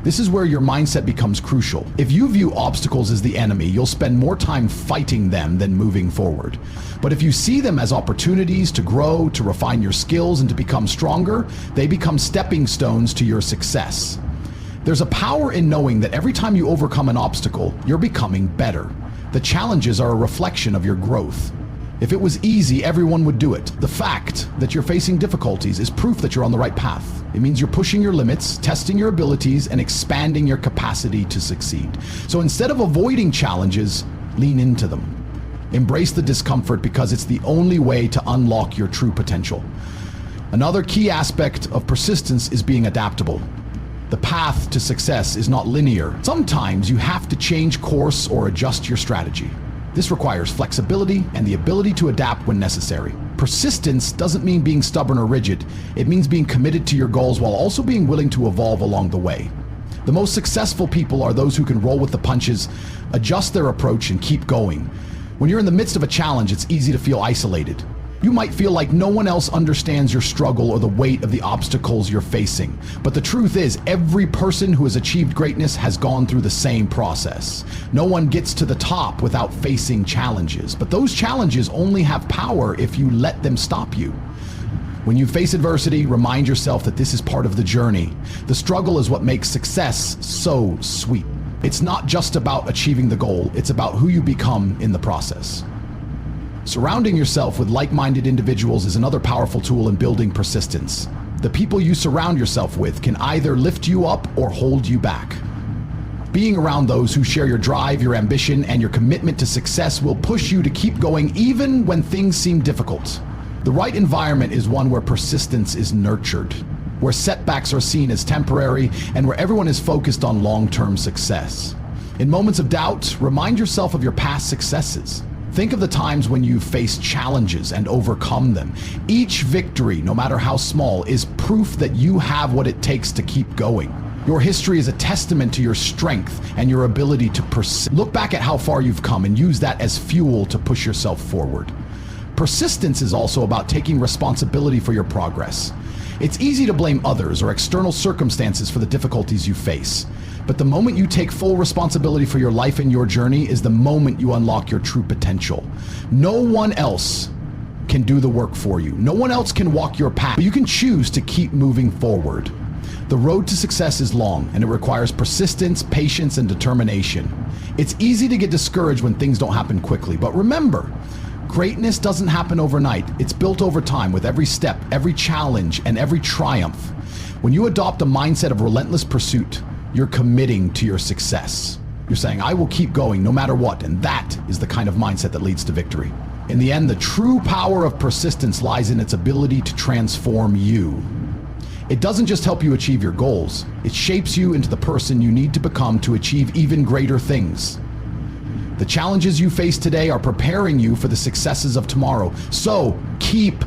This is where your mindset becomes crucial. If you view obstacles as the enemy, you'll spend more time fighting them than moving forward. But if you see them as opportunities to grow, to refine your skills, and to become stronger, they become stepping stones to your success. There's a power in knowing that every time you overcome an obstacle, you're becoming better. The challenges are a reflection of your growth. If it was easy, everyone would do it. The fact that you're facing difficulties is proof that you're on the right path. It means you're pushing your limits, testing your abilities, and expanding your capacity to succeed. So instead of avoiding challenges, lean into them. Embrace the discomfort because it's the only way to unlock your true potential. Another key aspect of persistence is being adaptable. The path to success is not linear. Sometimes you have to change course or adjust your strategy. This requires flexibility and the ability to adapt when necessary. Persistence doesn't mean being stubborn or rigid. It means being committed to your goals while also being willing to evolve along the way. The most successful people are those who can roll with the punches, adjust their approach, and keep going. When you're in the midst of a challenge, it's easy to feel isolated. You might feel like no one else understands your struggle or the weight of the obstacles you're facing. But the truth is, every person who has achieved greatness has gone through the same process. No one gets to the top without facing challenges. But those challenges only have power if you let them stop you. When you face adversity, remind yourself that this is part of the journey. The struggle is what makes success so sweet. It's not just about achieving the goal, it's about who you become in the process. Surrounding yourself with like-minded individuals is another powerful tool in building persistence. The people you surround yourself with can either lift you up or hold you back. Being around those who share your drive, your ambition, and your commitment to success will push you to keep going even when things seem difficult. The right environment is one where persistence is nurtured, where setbacks are seen as temporary, and where everyone is focused on long-term success. In moments of doubt, remind yourself of your past successes. Think of the times when you faced challenges and overcome them. Each victory, no matter how small, is proof that you have what it takes to keep going. Your history is a testament to your strength and your ability to persist. Look back at how far you've come and use that as fuel to push yourself forward. Persistence is also about taking responsibility for your progress. It's easy to blame others or external circumstances for the difficulties you face. But the moment you take full responsibility for your life and your journey is the moment you unlock your true potential. No one else can do the work for you. No one else can walk your path. But you can choose to keep moving forward. The road to success is long, and it requires persistence, patience, and determination. It's easy to get discouraged when things don't happen quickly, but remember, greatness doesn't happen overnight. It's built over time with every step, every challenge, and every triumph. When you adopt a mindset of relentless pursuit, you're committing to your success. You're saying, I will keep going no matter what, and that is the kind of mindset that leads to victory. In the end, the true power of persistence lies in its ability to transform you. It doesn't just help you achieve your goals, it shapes you into the person you need to become to achieve even greater things. The challenges you face today are preparing you for the successes of tomorrow. So keep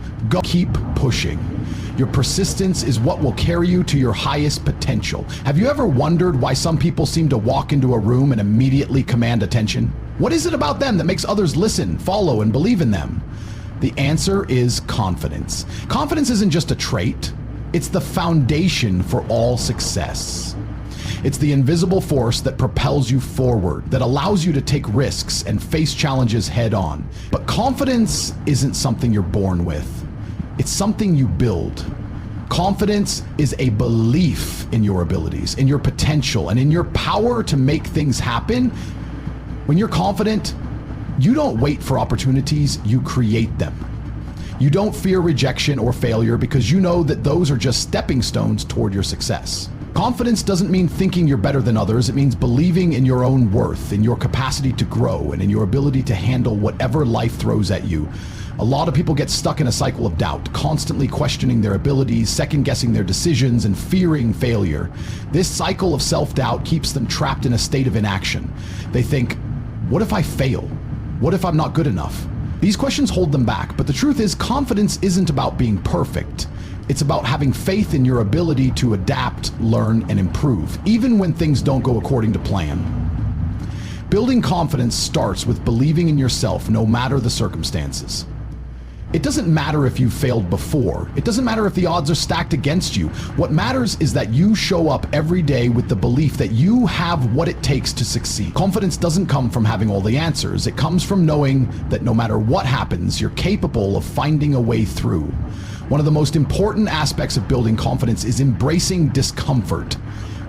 pushing. Your persistence is what will carry you to your highest potential. Have you ever wondered why some people seem to walk into a room and immediately command attention? What is it about them that makes others listen, follow, and believe in them? The answer is confidence. Confidence isn't just a trait. It's the foundation for all success. It's the invisible force that propels you forward, that allows you to take risks and face challenges head on. But confidence isn't something you're born with. It's something you build. Confidence is a belief in your abilities, in your potential, and in your power to make things happen. When you're confident, you don't wait for opportunities, you create them. You don't fear rejection or failure because you know that those are just stepping stones toward your success. Confidence doesn't mean thinking you're better than others. It means believing in your own worth, in your capacity to grow, and in your ability to handle whatever life throws at you. A lot of people get stuck in a cycle of doubt, constantly questioning their abilities, second-guessing their decisions, and fearing failure. This cycle of self-doubt keeps them trapped in a state of inaction. They think, what if I fail? What if I'm not good enough? These questions hold them back, but the truth is confidence isn't about being perfect. It's about having faith in your ability to adapt, learn, and improve, even when things don't go according to plan. Building confidence starts with believing in yourself no matter the circumstances. It doesn't matter if you've failed before. It doesn't matter if the odds are stacked against you. What matters is that you show up every day with the belief that you have what it takes to succeed. Confidence doesn't come from having all the answers. It comes from knowing that no matter what happens, you're capable of finding a way through. One of the most important aspects of building confidence is embracing discomfort.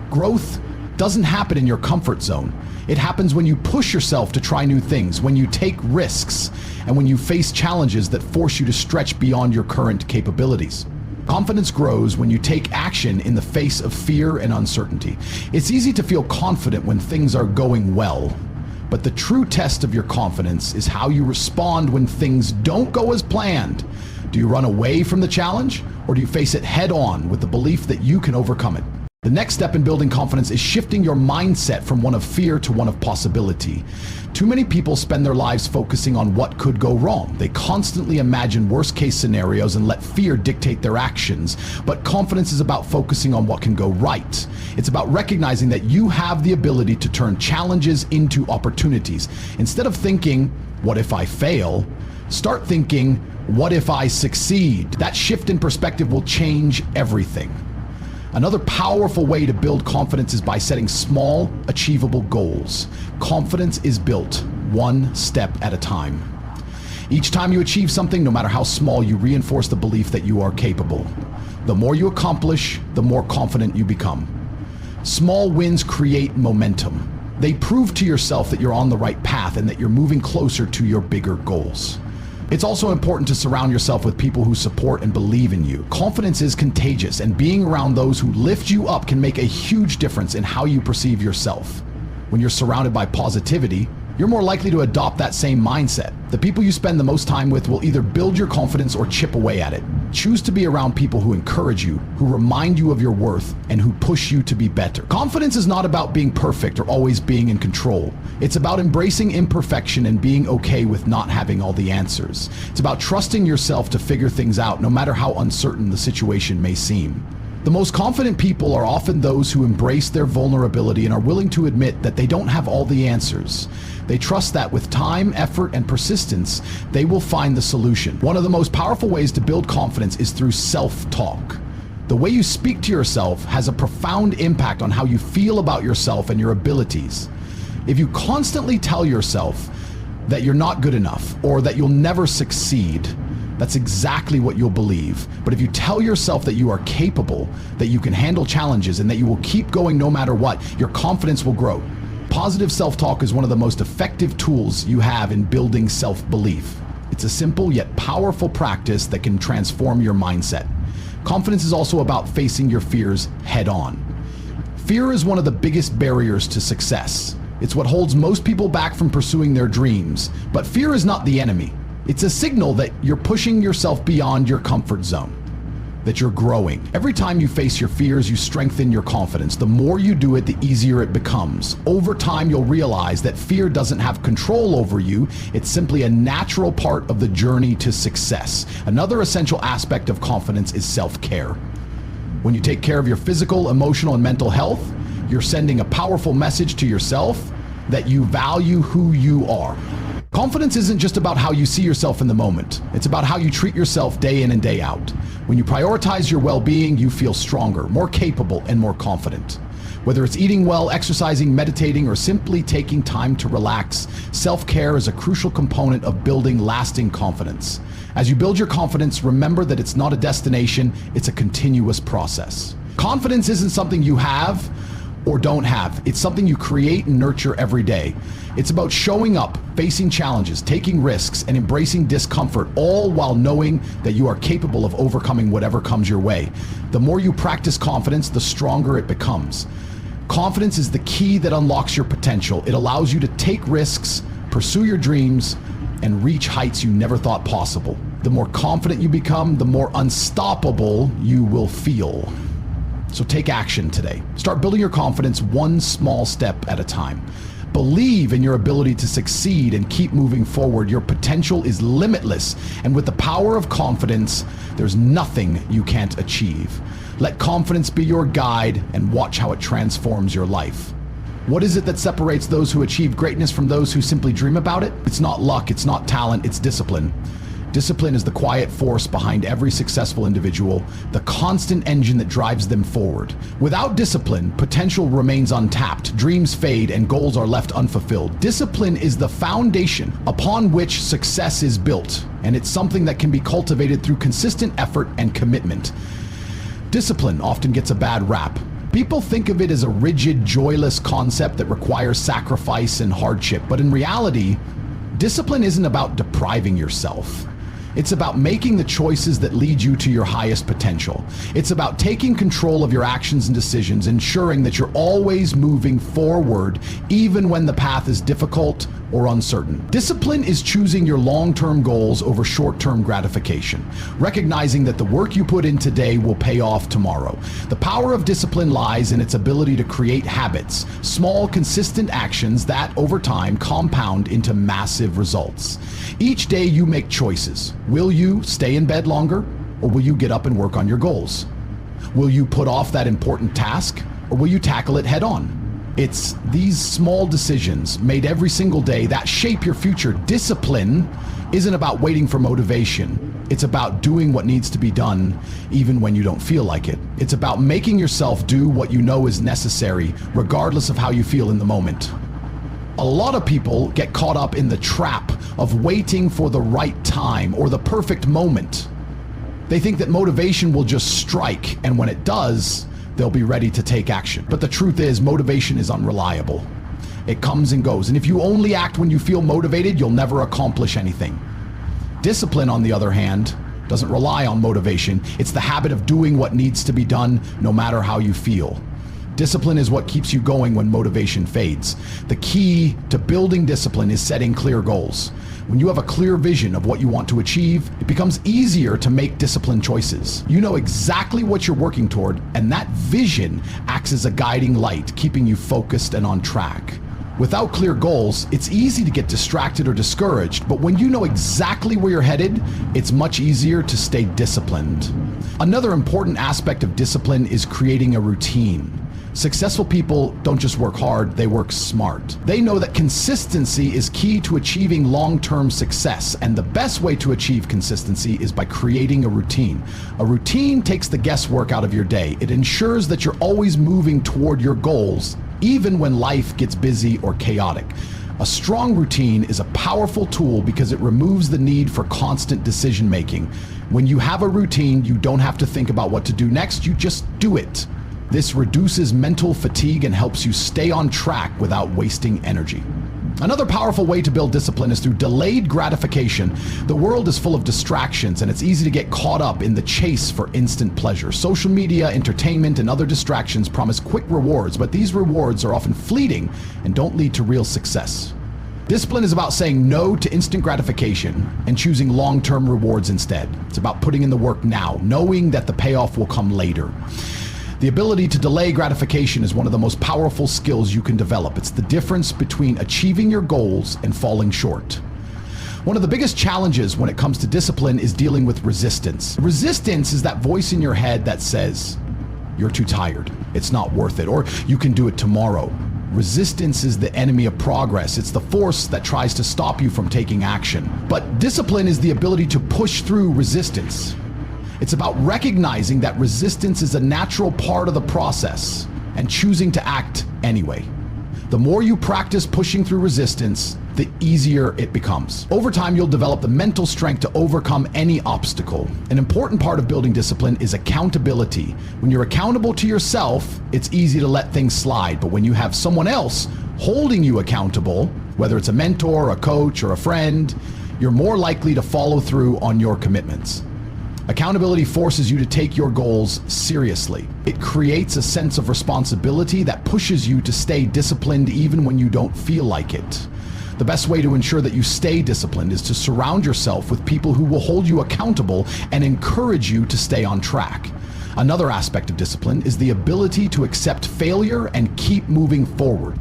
Growth doesn't happen in your comfort zone. It happens when you push yourself to try new things, when you take risks, and when you face challenges that force you to stretch beyond your current capabilities. Confidence grows when you take action in the face of fear and uncertainty. It's easy to feel confident when things are going well, but the true test of your confidence is how you respond when things don't go as planned. Do you run away from the challenge, or do you face it head on with the belief that you can overcome it? The next step in building confidence is shifting your mindset from one of fear to one of possibility. Too many people spend their lives focusing on what could go wrong. They constantly imagine worst-case scenarios and let fear dictate their actions. But confidence is about focusing on what can go right. It's about recognizing that you have the ability to turn challenges into opportunities. Instead of thinking, what if I fail? Start thinking, what if I succeed? That shift in perspective will change everything. Another powerful way to build confidence is by setting small, achievable goals. Confidence is built one step at a time. Each time you achieve something, no matter how small, you reinforce the belief that you are capable. The more you accomplish, the more confident you become. Small wins create momentum. They prove to yourself that you're on the right path and that you're moving closer to your bigger goals. It's also important to surround yourself with people who support and believe in you. Confidence is contagious, and being around those who lift you up can make a huge difference in how you perceive yourself. When you're surrounded by positivity, you're more likely to adopt that same mindset. The people you spend the most time with will either build your confidence or chip away at it. Choose to be around people who encourage you, who remind you of your worth, and who push you to be better. Confidence is not about being perfect or always being in control. It's about embracing imperfection and being okay with not having all the answers. It's about trusting yourself to figure things out, no matter how uncertain the situation may seem. The most confident people are often those who embrace their vulnerability and are willing to admit that they don't have all the answers. They trust that with time, effort, and persistence, they will find the solution. One of the most powerful ways to build confidence is through self-talk. The way you speak to yourself has a profound impact on how you feel about yourself and your abilities. If you constantly tell yourself that you're not good enough or that you'll never succeed, that's exactly what you'll believe. But if you tell yourself that you are capable, that you can handle challenges, and that you will keep going no matter what, your confidence will grow. Positive self-talk is one of the most effective tools you have in building self-belief. It's a simple yet powerful practice that can transform your mindset. Confidence is also about facing your fears head-on. Fear is one of the biggest barriers to success. It's what holds most people back from pursuing their dreams. But fear is not the enemy. It's a signal that you're pushing yourself beyond your comfort zone, that you're growing. Every time you face your fears, you strengthen your confidence. The more you do it, the easier it becomes. Over time, you'll realize that fear doesn't have control over you. It's simply a natural part of the journey to success. Another essential aspect of confidence is self-care. When you take care of your physical, emotional, and mental health, you're sending a powerful message to yourself that you value who you are. Confidence isn't just about how you see yourself in the moment. It's about how you treat yourself day in and day out. When you prioritize your well-being, you feel stronger, more capable, and more confident. Whether it's eating well, exercising, meditating, or simply taking time to relax, self-care is a crucial component of building lasting confidence. As you build your confidence, remember that it's not a destination, it's a continuous process. Confidence isn't something you have or don't have. It's something you create and nurture every day. It's about showing up, facing challenges, taking risks, and embracing discomfort, all while knowing that you are capable of overcoming whatever comes your way. The more you practice confidence, the stronger it becomes. Confidence is the key that unlocks your potential. It allows you to take risks, pursue your dreams, and reach heights you never thought possible. The more confident you become, the more unstoppable you will feel. So take action today. Start building your confidence one small step at a time. Believe in your ability to succeed and keep moving forward. Your potential is limitless, and with the power of confidence, there's nothing you can't achieve. Let confidence be your guide and watch how it transforms your life. What is it that separates those who achieve greatness from those who simply dream about it? It's not luck, it's not talent, it's discipline. Discipline is the quiet force behind every successful individual, the constant engine that drives them forward. Without discipline, potential remains untapped, dreams fade, and goals are left unfulfilled. Discipline is the foundation upon which success is built, and it's something that can be cultivated through consistent effort and commitment. Discipline often gets a bad rap. People think of it as a rigid, joyless concept that requires sacrifice and hardship, but in reality, discipline isn't about depriving yourself. It's about making the choices that lead you to your highest potential. It's about taking control of your actions and decisions, ensuring that you're always moving forward, even when the path is difficult or uncertain. Discipline is choosing your long-term goals over short-term gratification, recognizing that the work you put in today will pay off tomorrow. The power of discipline lies in its ability to create habits, small, consistent actions that, over time, compound into massive results. Each day you make choices. Will you stay in bed longer, or will you get up and work on your goals? Will you put off that important task, or will you tackle it head on? It's these small decisions made every single day that shape your future. Discipline isn't about waiting for motivation. It's about doing what needs to be done even when you don't feel like it. It's about making yourself do what you know is necessary, regardless of how you feel in the moment. A lot of people get caught up in the trap of waiting for the right time or the perfect moment. They think that motivation will just strike, and when it does, they'll be ready to take action. But the truth is, motivation is unreliable. It comes and goes, and if you only act when you feel motivated, you'll never accomplish anything. Discipline, on the other hand, doesn't rely on motivation. It's the habit of doing what needs to be done, no matter how you feel. Discipline is what keeps you going when motivation fades. The key to building discipline is setting clear goals. When you have a clear vision of what you want to achieve, it becomes easier to make disciplined choices. You know exactly what you're working toward, and that vision acts as a guiding light, keeping you focused and on track. Without clear goals, it's easy to get distracted or discouraged, but when you know exactly where you're headed, it's much easier to stay disciplined. Another important aspect of discipline is creating a routine. Successful people don't just work hard, they work smart. They know that consistency is key to achieving long-term success, and the best way to achieve consistency is by creating a routine. A routine takes the guesswork out of your day. It ensures that you're always moving toward your goals, even when life gets busy or chaotic. A strong routine is a powerful tool because it removes the need for constant decision making. When you have a routine, you don't have to think about what to do next, you just do it. This reduces mental fatigue and helps you stay on track without wasting energy. Another powerful way to build discipline is through delayed gratification. The world is full of distractions, and it's easy to get caught up in the chase for instant pleasure. Social media, entertainment, and other distractions promise quick rewards, but these rewards are often fleeting and don't lead to real success. Discipline is about saying no to instant gratification and choosing long-term rewards instead. It's about putting in the work now, knowing that the payoff will come later. The ability to delay gratification is one of the most powerful skills you can develop. It's the difference between achieving your goals and falling short. One of the biggest challenges when it comes to discipline is dealing with resistance. Resistance is that voice in your head that says, "You're too tired, it's not worth it," or "You can do it tomorrow." Resistance is the enemy of progress. It's the force that tries to stop you from taking action. But discipline is the ability to push through resistance. It's about recognizing that resistance is a natural part of the process and choosing to act anyway. The more you practice pushing through resistance, the easier it becomes. Over time, you'll develop the mental strength to overcome any obstacle. An important part of building discipline is accountability. When you're accountable to yourself, it's easy to let things slide. But when you have someone else holding you accountable, whether it's a mentor, a coach, or a friend, you're more likely to follow through on your commitments. Accountability forces you to take your goals seriously. It creates a sense of responsibility that pushes you to stay disciplined even when you don't feel like it. The best way to ensure that you stay disciplined is to surround yourself with people who will hold you accountable and encourage you to stay on track. Another aspect of discipline is the ability to accept failure and keep moving forward.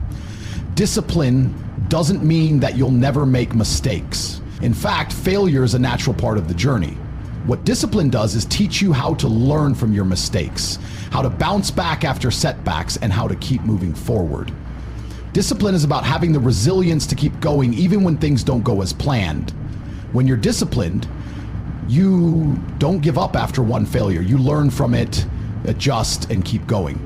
Discipline doesn't mean that you'll never make mistakes. In fact, failure is a natural part of the journey. What discipline does is teach you how to learn from your mistakes, how to bounce back after setbacks, and how to keep moving forward. Discipline is about having the resilience to keep going even when things don't go as planned. When you're disciplined, you don't give up after one failure. You learn from it, adjust, and keep going.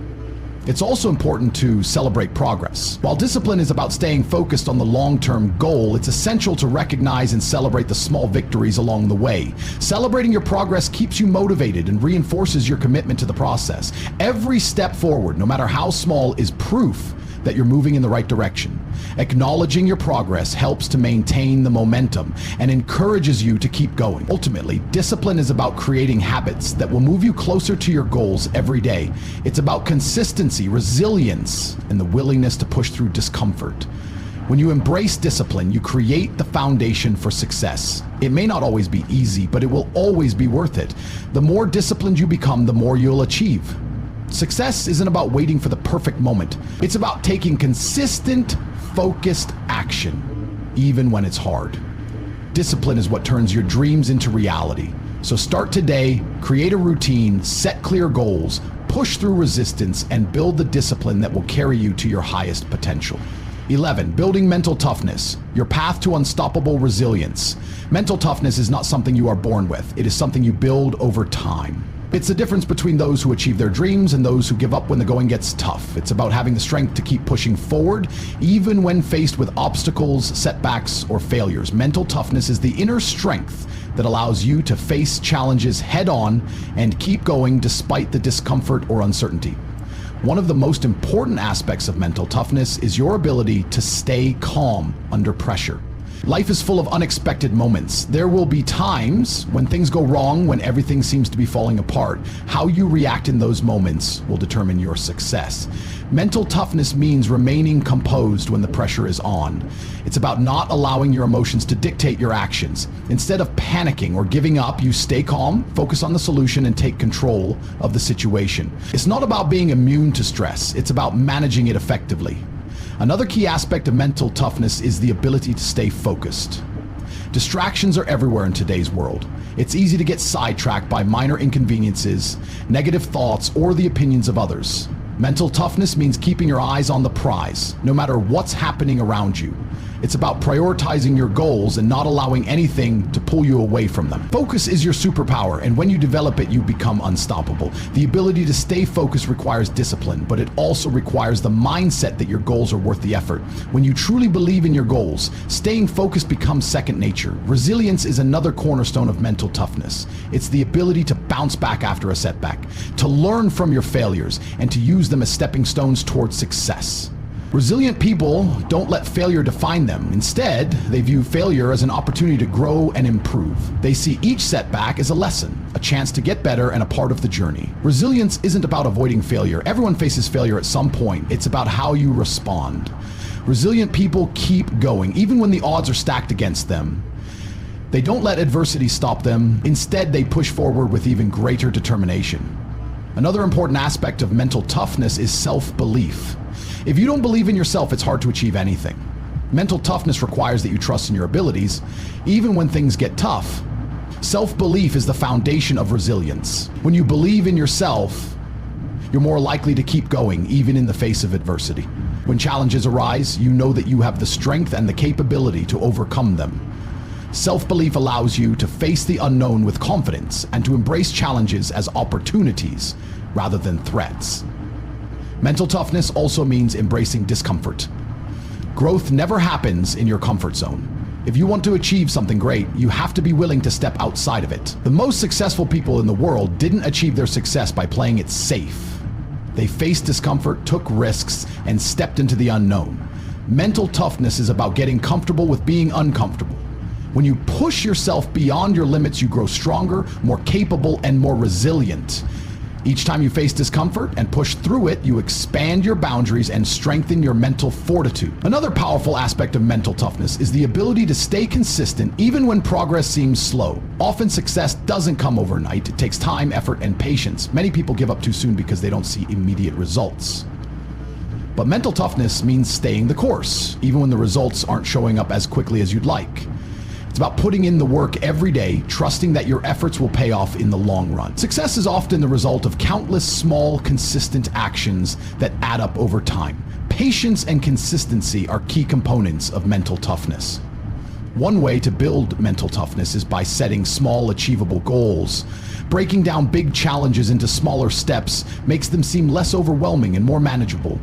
It's also important to celebrate progress. While discipline is about staying focused on the long-term goal, it's essential to recognize and celebrate the small victories along the way. Celebrating your progress keeps you motivated and reinforces your commitment to the process. Every step forward, no matter how small, is proof that you're moving in the right direction. Acknowledging your progress helps to maintain the momentum and encourages you to keep going. Ultimately, discipline is about creating habits that will move you closer to your goals every day. It's about consistency, resilience, and the willingness to push through discomfort. When you embrace discipline, you create the foundation for success. It may not always be easy, but it will always be worth it. The more disciplined you become, the more you'll achieve. Success isn't about waiting for the perfect moment. It's about taking consistent, focused action, even when it's hard. Discipline is what turns your dreams into reality. So start today, create a routine, set clear goals, push through resistance, and build the discipline that will carry you to your highest potential. 11. Building mental toughness, your path to unstoppable resilience. Mental toughness is not something you are born with. It is something you build over time. It's the difference between those who achieve their dreams and those who give up when the going gets tough. It's about having the strength to keep pushing forward, even when faced with obstacles, setbacks, or failures. Mental toughness is the inner strength that allows you to face challenges head on and keep going despite the discomfort or uncertainty. One of the most important aspects of mental toughness is your ability to stay calm under pressure. Life is full of unexpected moments. There will be times when things go wrong, when everything seems to be falling apart. How you react in those moments will determine your success. Mental toughness means remaining composed when the pressure is on. It's about not allowing your emotions to dictate your actions. Instead of panicking or giving up, you stay calm, focus on the solution, and take control of the situation. It's not about being immune to stress. It's about managing it effectively. Another key aspect of mental toughness is the ability to stay focused. Distractions are everywhere in today's world. It's easy to get sidetracked by minor inconveniences, negative thoughts, or the opinions of others. Mental toughness means keeping your eyes on the prize, no matter what's happening around you. It's about prioritizing your goals and not allowing anything to pull you away from them. Focus is your superpower, and when you develop it, you become unstoppable. The ability to stay focused requires discipline, but it also requires the mindset that your goals are worth the effort. When you truly believe in your goals, staying focused becomes second nature. Resilience is another cornerstone of mental toughness. It's the ability to bounce back after a setback, to learn from your failures, and to use them as stepping stones towards success. Resilient people don't let failure define them. Instead, they view failure as an opportunity to grow and improve. They see each setback as a lesson, a chance to get better, and a part of the journey. Resilience isn't about avoiding failure. Everyone faces failure at some point. It's about how you respond. Resilient people keep going, even when the odds are stacked against them. They don't let adversity stop them. Instead, they push forward with even greater determination. Another important aspect of mental toughness is self-belief. If you don't believe in yourself, it's hard to achieve anything. Mental toughness requires that you trust in your abilities, even when things get tough. Self-belief is the foundation of resilience. When you believe in yourself, you're more likely to keep going, even in the face of adversity. When challenges arise, you know that you have the strength and the capability to overcome them. Self-belief allows you to face the unknown with confidence and to embrace challenges as opportunities rather than threats. Mental toughness also means embracing discomfort. Growth never happens in your comfort zone. If you want to achieve something great, you have to be willing to step outside of it. The most successful people in the world didn't achieve their success by playing it safe. They faced discomfort, took risks, and stepped into the unknown. Mental toughness is about getting comfortable with being uncomfortable. When you push yourself beyond your limits, you grow stronger, more capable, and more resilient. Each time you face discomfort and push through it, you expand your boundaries and strengthen your mental fortitude. Another powerful aspect of mental toughness is the ability to stay consistent even when progress seems slow. Often success doesn't come overnight. It takes time, effort, and patience. Many people give up too soon because they don't see immediate results. But mental toughness means staying the course, even when the results aren't showing up as quickly as you'd like. It's about putting in the work every day, trusting that your efforts will pay off in the long run. Success is often the result of countless small, consistent actions that add up over time. Patience and consistency are key components of mental toughness. One way to build mental toughness is by setting small, achievable goals. Breaking down big challenges into smaller steps makes them seem less overwhelming and more manageable.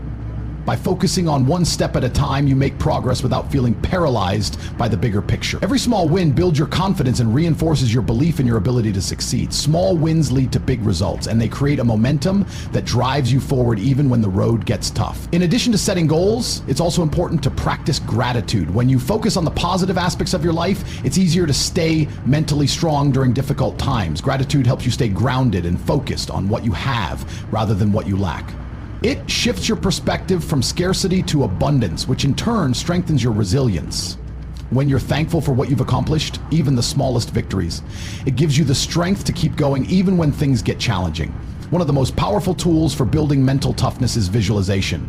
By focusing on one step at a time, you make progress without feeling paralyzed by the bigger picture. Every small win builds your confidence and reinforces your belief in your ability to succeed. Small wins lead to big results, and they create a momentum that drives you forward even when the road gets tough. In addition to setting goals, it's also important to practice gratitude. When you focus on the positive aspects of your life, it's easier to stay mentally strong during difficult times. Gratitude helps you stay grounded and focused on what you have rather than what you lack. It shifts your perspective from scarcity to abundance, which in turn strengthens your resilience. When you're thankful for what you've accomplished, even the smallest victories, it gives you the strength to keep going even when things get challenging. One of the most powerful tools for building mental toughness is visualization.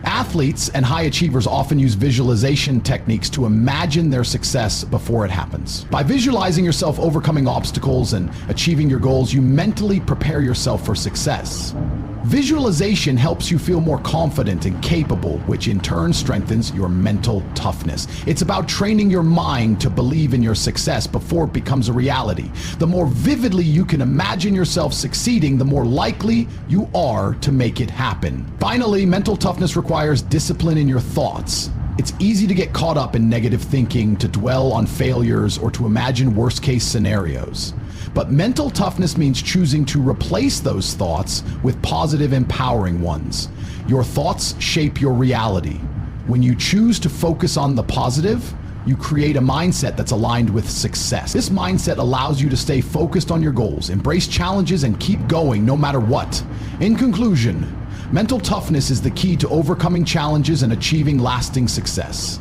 Athletes and high achievers often use visualization techniques to imagine their success before it happens. By visualizing yourself overcoming obstacles and achieving your goals, you mentally prepare yourself for success. Visualization helps you feel more confident and capable, which in turn strengthens your mental toughness. It's about training your mind to believe in your success before it becomes a reality. The more vividly you can imagine yourself succeeding, the more likely you are to make it happen. Finally, mental toughness requires discipline in your thoughts. It's easy to get caught up in negative thinking, to dwell on failures, or to imagine worst-case scenarios. But mental toughness means choosing to replace those thoughts with positive, empowering ones. Your thoughts shape your reality. When you choose to focus on the positive, you create a mindset that's aligned with success. This mindset allows you to stay focused on your goals, embrace challenges, and keep going no matter what. In conclusion, mental toughness is the key to overcoming challenges and achieving lasting success.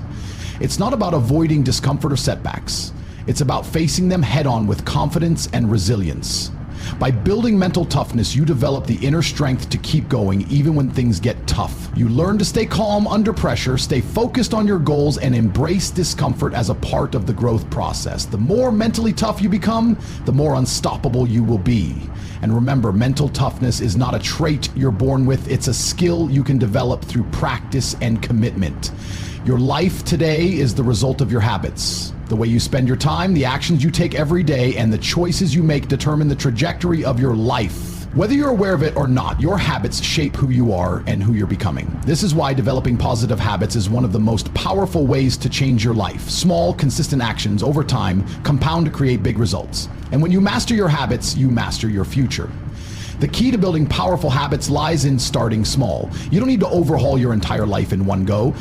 It's not about avoiding discomfort or setbacks. It's about facing them head-on with confidence and resilience. By building mental toughness, you develop the inner strength to keep going even when things get tough. You learn to stay calm under pressure, stay focused on your goals, and embrace discomfort as a part of the growth process. The more mentally tough you become, the more unstoppable you will be. And remember, mental toughness is not a trait you're born with, it's a skill you can develop through practice and commitment. Your life today is the result of your habits. The way you spend your time, the actions you take every day, and the choices you make determine the trajectory of your life. Whether you're aware of it or not, your habits shape who you are and who you're becoming. This is why developing positive habits is one of the most powerful ways to change your life. Small, consistent actions over time compound to create big results. And when you master your habits, you master your future. The key to building powerful habits lies in starting small. You don't need to overhaul your entire life in one go.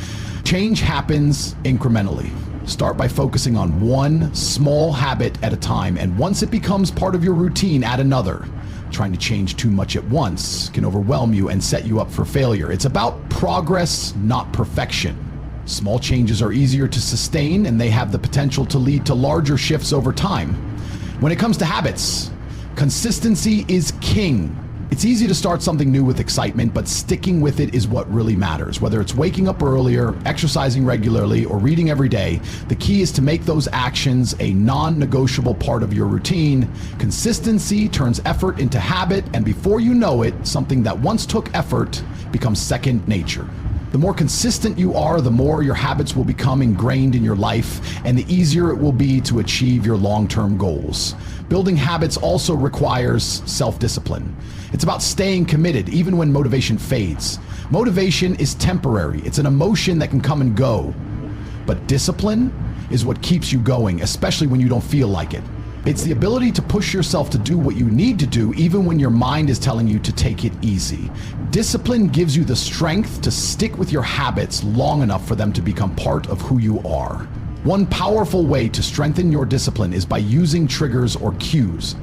Change happens incrementally. Start by focusing on one small habit at a time, and once it becomes part of your routine, add another. Trying to change too much at once can overwhelm you and set you up for failure. It's about progress, not perfection. Small changes are easier to sustain, and they have the potential to lead to larger shifts over time. When it comes to habits, consistency is king. It's easy to start something new with excitement, but sticking with it is what really matters. Whether it's waking up earlier, exercising regularly, or reading every day, the key is to make those actions a non-negotiable part of your routine. Consistency turns effort into habit, and before you know it, something that once took effort becomes second nature. The more consistent you are, the more your habits will become ingrained in your life, and the easier it will be to achieve your long-term goals. Building habits also requires self-discipline. It's about staying committed even when motivation fades. Motivation is temporary. It's an emotion that can come and go. But discipline is what keeps you going, especially when you don't feel like it. It's the ability to push yourself to do what you need to do even when your mind is telling you to take it easy. Discipline gives you the strength to stick with your habits long enough for them to become part of who you are. One powerful way to strengthen your discipline is by using triggers or cues.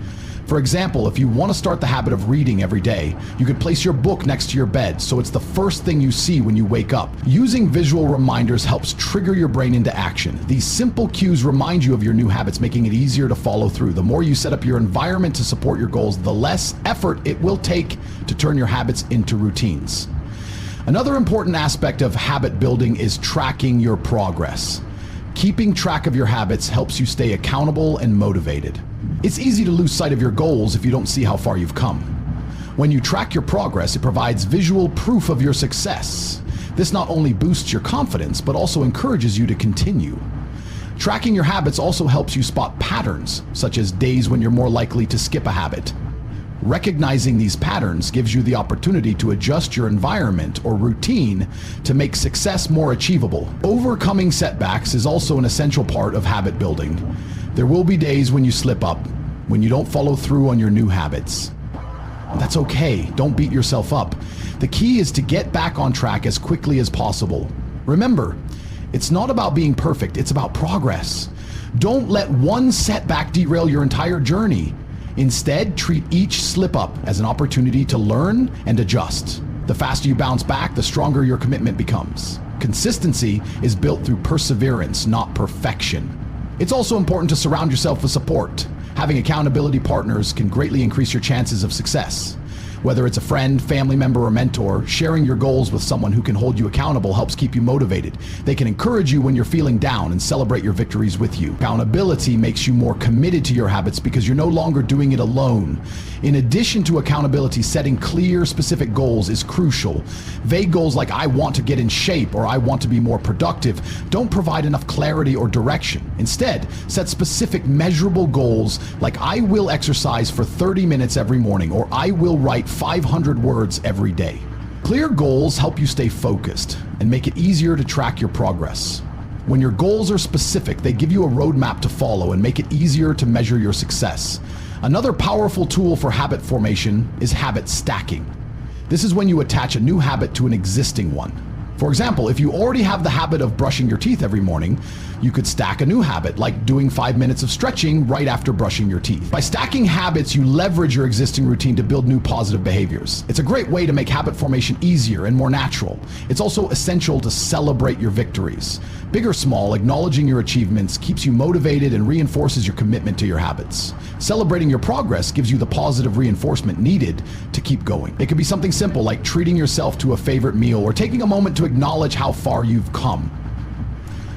For example, if you want to start the habit of reading every day, you could place your book next to your bed so it's the first thing you see when you wake up. Using visual reminders helps trigger your brain into action. These simple cues remind you of your new habits, making it easier to follow through. The more you set up your environment to support your goals, the less effort it will take to turn your habits into routines. Another important aspect of habit building is tracking your progress. Keeping track of your habits helps you stay accountable and motivated. It's easy to lose sight of your goals if you don't see how far you've come. When you track your progress, it provides visual proof of your success. This not only boosts your confidence, but also encourages you to continue. Tracking your habits also helps you spot patterns, such as days when you're more likely to skip a habit. Recognizing these patterns gives you the opportunity to adjust your environment or routine to make success more achievable. Overcoming setbacks is also an essential part of habit building. There will be days when you slip up, when you don't follow through on your new habits. That's okay, don't beat yourself up. The key is to get back on track as quickly as possible. Remember, it's not about being perfect, it's about progress. Don't let one setback derail your entire journey. Instead, treat each slip up as an opportunity to learn and adjust. The faster you bounce back, the stronger your commitment becomes. Consistency is built through perseverance, not perfection. It's also important to surround yourself with support. Having accountability partners can greatly increase your chances of success. Whether it's a friend, family member, or mentor, sharing your goals with someone who can hold you accountable helps keep you motivated. They can encourage you when you're feeling down and celebrate your victories with you. Accountability makes you more committed to your habits because you're no longer doing it alone. In addition to accountability, setting clear, specific goals is crucial. Vague goals like "I want to get in shape" or "I want to be more productive" don't provide enough clarity or direction. Instead, set specific, measurable goals like "I will exercise for 30 minutes every morning" or "I will write 500 words every day." Clear goals help you stay focused and make it easier to track your progress. When your goals are specific, they give you a roadmap to follow and make it easier to measure your success. Another powerful tool for habit formation is habit stacking. This is when you attach a new habit to an existing one. For example, if you already have the habit of brushing your teeth every morning, you could stack a new habit, like doing 5 minutes of stretching right after brushing your teeth. By stacking habits, you leverage your existing routine to build new positive behaviors. It's a great way to make habit formation easier and more natural. It's also essential to celebrate your victories. Big or small, acknowledging your achievements keeps you motivated and reinforces your commitment to your habits. Celebrating your progress gives you the positive reinforcement needed to keep going. It could be something simple like treating yourself to a favorite meal or taking a moment to acknowledge how far you've come.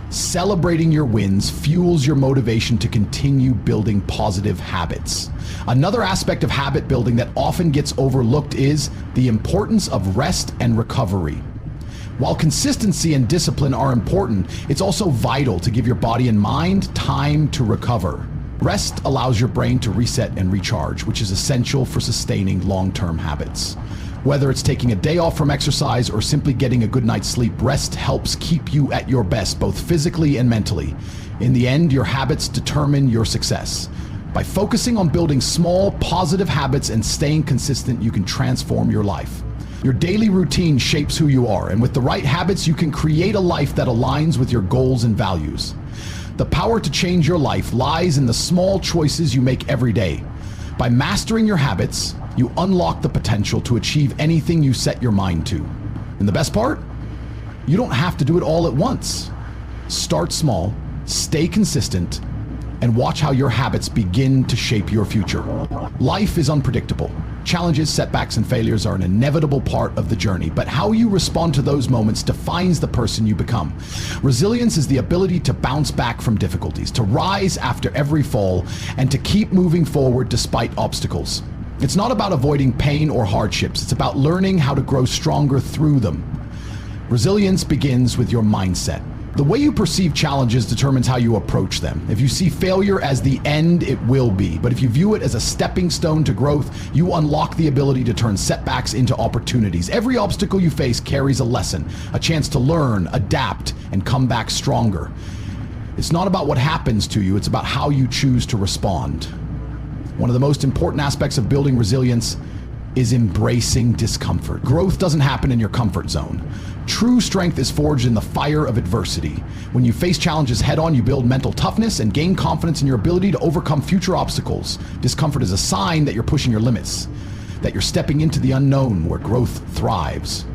Celebrating your wins fuels your motivation to continue building positive habits. Another aspect of habit building that often gets overlooked is the importance of rest and recovery. While consistency and discipline are important, it's also vital to give your body and mind time to recover. Rest allows your brain to reset and recharge, which is essential for sustaining long-term habits. Whether it's taking a day off from exercise or simply getting a good night's sleep, rest helps keep you at your best, both physically and mentally. In the end, your habits determine your success. By focusing on building small, positive habits and staying consistent, you can transform your life. Your daily routine shapes who you are, and with the right habits, you can create a life that aligns with your goals and values. The power to change your life lies in the small choices you make every day. By mastering your habits, you unlock the potential to achieve anything you set your mind to. And the best part? You don't have to do it all at once. Start small, stay consistent, and watch how your habits begin to shape your future. Life is unpredictable. Challenges, setbacks, and failures are an inevitable part of the journey, but how you respond to those moments defines the person you become. Resilience is the ability to bounce back from difficulties, to rise after every fall, and to keep moving forward despite obstacles. It's not about avoiding pain or hardships. It's about learning how to grow stronger through them. Resilience begins with your mindset. The way you perceive challenges determines how you approach them. If you see failure as the end, it will be. But if you view it as a stepping stone to growth, you unlock the ability to turn setbacks into opportunities. Every obstacle you face carries a lesson, a chance to learn, adapt, and come back stronger. It's not about what happens to you, it's about how you choose to respond. One of the most important aspects of building resilience is embracing discomfort. Growth doesn't happen in your comfort zone. True strength is forged in the fire of adversity. When you face challenges head-on, you build mental toughness and gain confidence in your ability to overcome future obstacles. Discomfort is a sign that you're pushing your limits, that you're stepping into the unknown where growth thrives.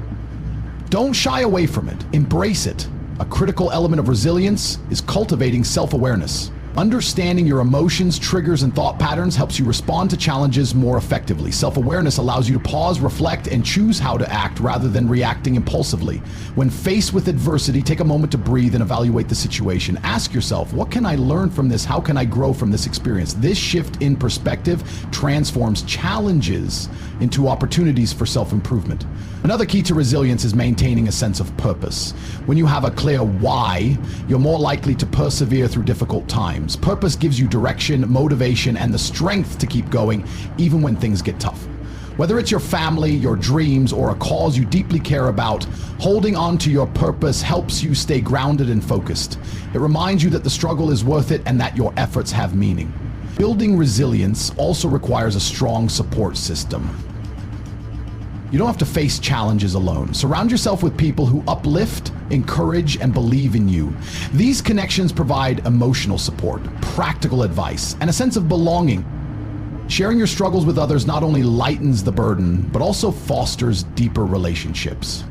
Don't shy away from it. Embrace it. A critical element of resilience is cultivating self-awareness. Understanding your emotions, triggers, and thought patterns helps you respond to challenges more effectively. Self-awareness allows you to pause, reflect, and choose how to act rather than reacting impulsively. When faced with adversity, take a moment to breathe and evaluate the situation. Ask yourself, what can I learn from this? How can I grow from this experience? This shift in perspective transforms challenges into opportunities for self-improvement. Another key to resilience is maintaining a sense of purpose. When you have a clear why, you're more likely to persevere through difficult times. Purpose gives you direction, motivation, and the strength to keep going even when things get tough. Whether it's your family, your dreams, or a cause you deeply care about, holding on to your purpose helps you stay grounded and focused. It reminds you that the struggle is worth it and that your efforts have meaning. Building resilience also requires a strong support system. You don't have to face challenges alone. Surround yourself with people who uplift, encourage, and believe in you. These connections provide emotional support, practical advice, and a sense of belonging. Sharing your struggles with others not only lightens the burden, but also fosters deeper relationships.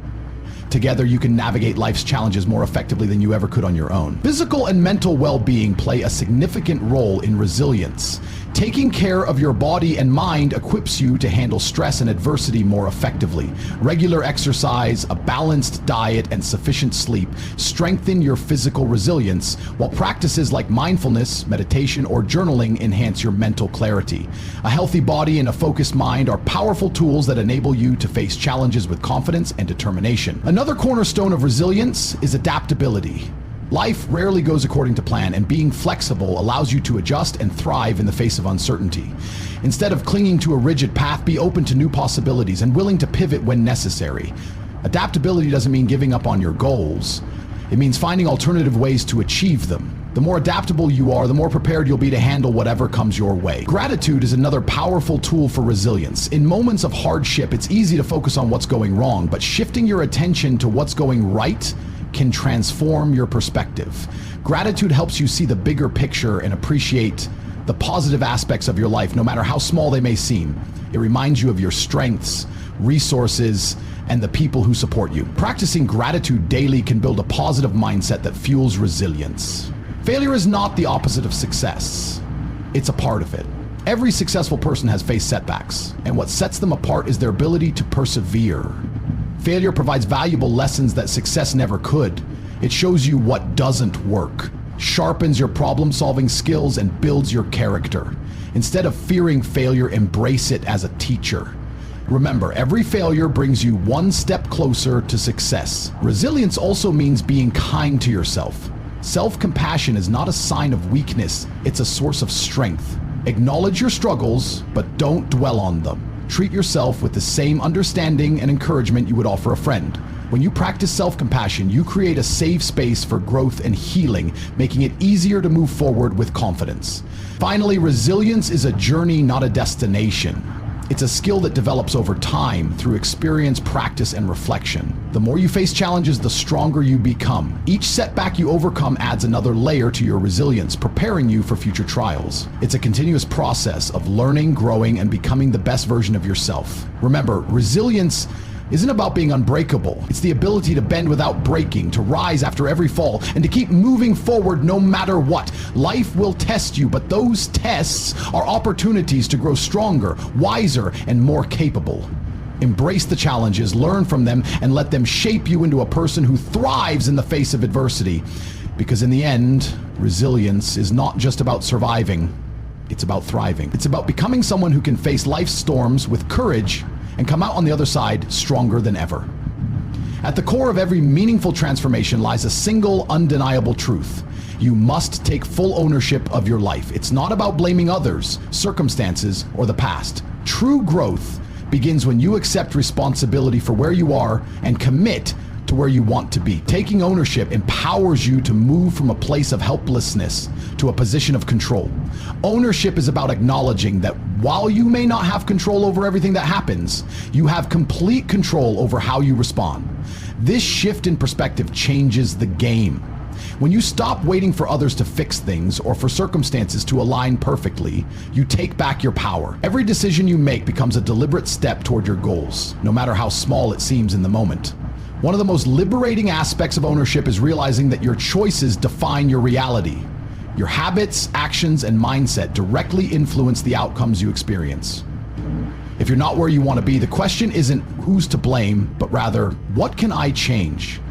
Together, you can navigate life's challenges more effectively than you ever could on your own. Physical and mental well-being play a significant role in resilience. Taking care of your body and mind equips you to handle stress and adversity more effectively. Regular exercise, a balanced diet, and sufficient sleep strengthen your physical resilience, while practices like mindfulness, meditation, or journaling enhance your mental clarity. A healthy body and a focused mind are powerful tools that enable you to face challenges with confidence and determination. Another cornerstone of resilience is adaptability. Life rarely goes according to plan, and being flexible allows you to adjust and thrive in the face of uncertainty. Instead of clinging to a rigid path, be open to new possibilities and willing to pivot when necessary. Adaptability doesn't mean giving up on your goals. It means finding alternative ways to achieve them. The more adaptable you are, the more prepared you'll be to handle whatever comes your way. Gratitude is another powerful tool for resilience. In moments of hardship, it's easy to focus on what's going wrong, but shifting your attention to what's going right can transform your perspective. Gratitude helps you see the bigger picture and appreciate the positive aspects of your life, no matter how small they may seem. It reminds you of your strengths, resources, and the people who support you. Practicing gratitude daily can build a positive mindset that fuels resilience. Failure is not the opposite of success. It's a part of it. Every successful person has faced setbacks, and what sets them apart is their ability to persevere. Failure provides valuable lessons that success never could. It shows you what doesn't work, sharpens your problem-solving skills, and builds your character. Instead of fearing failure, embrace it as a teacher. Remember, every failure brings you one step closer to success. Resilience also means being kind to yourself. Self-compassion is not a sign of weakness, it's a source of strength. Acknowledge your struggles, but don't dwell on them. Treat yourself with the same understanding and encouragement you would offer a friend. When you practice self-compassion, you create a safe space for growth and healing, making it easier to move forward with confidence. Finally, resilience is a journey, not a destination. It's a skill that develops over time through experience, practice, and reflection. The more you face challenges, the stronger you become. Each setback you overcome adds another layer to your resilience, preparing you for future trials. It's a continuous process of learning, growing, and becoming the best version of yourself. Remember, resilience isn't about being unbreakable. It's the ability to bend without breaking, to rise after every fall, and to keep moving forward no matter what. Life will test you, but those tests are opportunities to grow stronger, wiser, and more capable. Embrace the challenges, learn from them, and let them shape you into a person who thrives in the face of adversity. Because in the end, resilience is not just about surviving, it's about thriving. It's about becoming someone who can face life's storms with courage and come out on the other side stronger than ever. At the core of every meaningful transformation lies a single undeniable truth. You must take full ownership of your life. It's not about blaming others, circumstances, or the past. True growth begins when you accept responsibility for where you are and commit to where you want to be. Taking ownership empowers you to move from a place of helplessness to a position of control. Ownership is about acknowledging that while you may not have control over everything that happens, you have complete control over how you respond. This shift in perspective changes the game. When you stop waiting for others to fix things or for circumstances to align perfectly, you take back your power. Every decision you make becomes a deliberate step toward your goals, no matter how small it seems in the moment. One of the most liberating aspects of ownership is realizing that your choices define your reality. Your habits, actions, and mindset directly influence the outcomes you experience. If you're not where you want to be, the question isn't who's to blame, but rather, what can I change?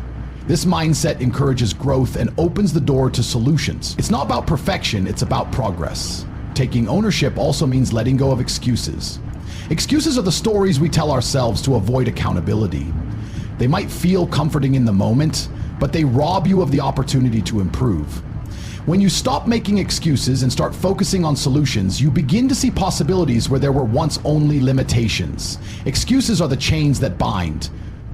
This mindset encourages growth and opens the door to solutions. It's not about perfection, it's about progress. Taking ownership also means letting go of excuses. Excuses are the stories we tell ourselves to avoid accountability. They might feel comforting in the moment, but they rob you of the opportunity to improve. When you stop making excuses and start focusing on solutions, you begin to see possibilities where there were once only limitations. Excuses are the chains that bind.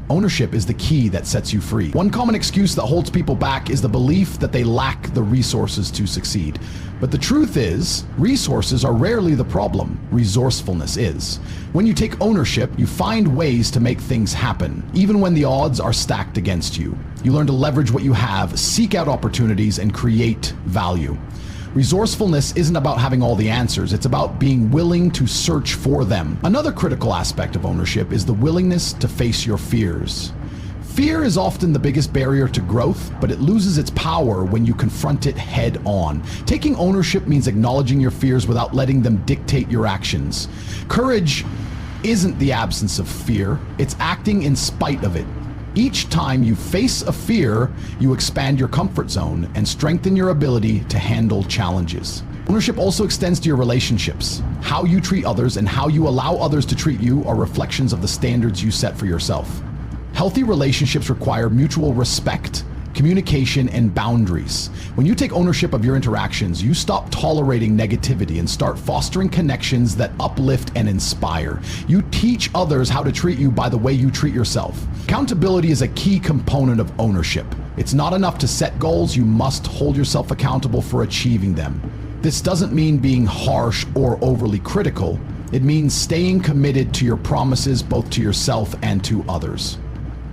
Ownership is the key that sets you free. One common excuse that holds people back is the belief that they lack the resources to succeed. But the truth is, resources are rarely the problem. Resourcefulness is. When you take ownership, you find ways to make things happen, even when the odds are stacked against you. You learn to leverage what you have, seek out opportunities, and create value. Resourcefulness isn't about having all the answers, it's about being willing to search for them. Another critical aspect of ownership is the willingness to face your fears. Fear is often the biggest barrier to growth, but it loses its power when you confront it head on. Taking ownership means acknowledging your fears without letting them dictate your actions. Courage isn't the absence of fear, it's acting in spite of it. Each time you face a fear, you expand your comfort zone and strengthen your ability to handle challenges. Ownership also extends to your relationships. How you treat others and how you allow others to treat you are reflections of the standards you set for yourself. Healthy relationships require mutual respect, communication, and boundaries. When you take ownership of your interactions, you stop tolerating negativity and start fostering connections that uplift and inspire. You teach others how to treat you by the way you treat yourself. Accountability is a key component of ownership. It's not enough to set goals, you must hold yourself accountable for achieving them. This doesn't mean being harsh or overly critical. It means staying committed to your promises, both to yourself and to others.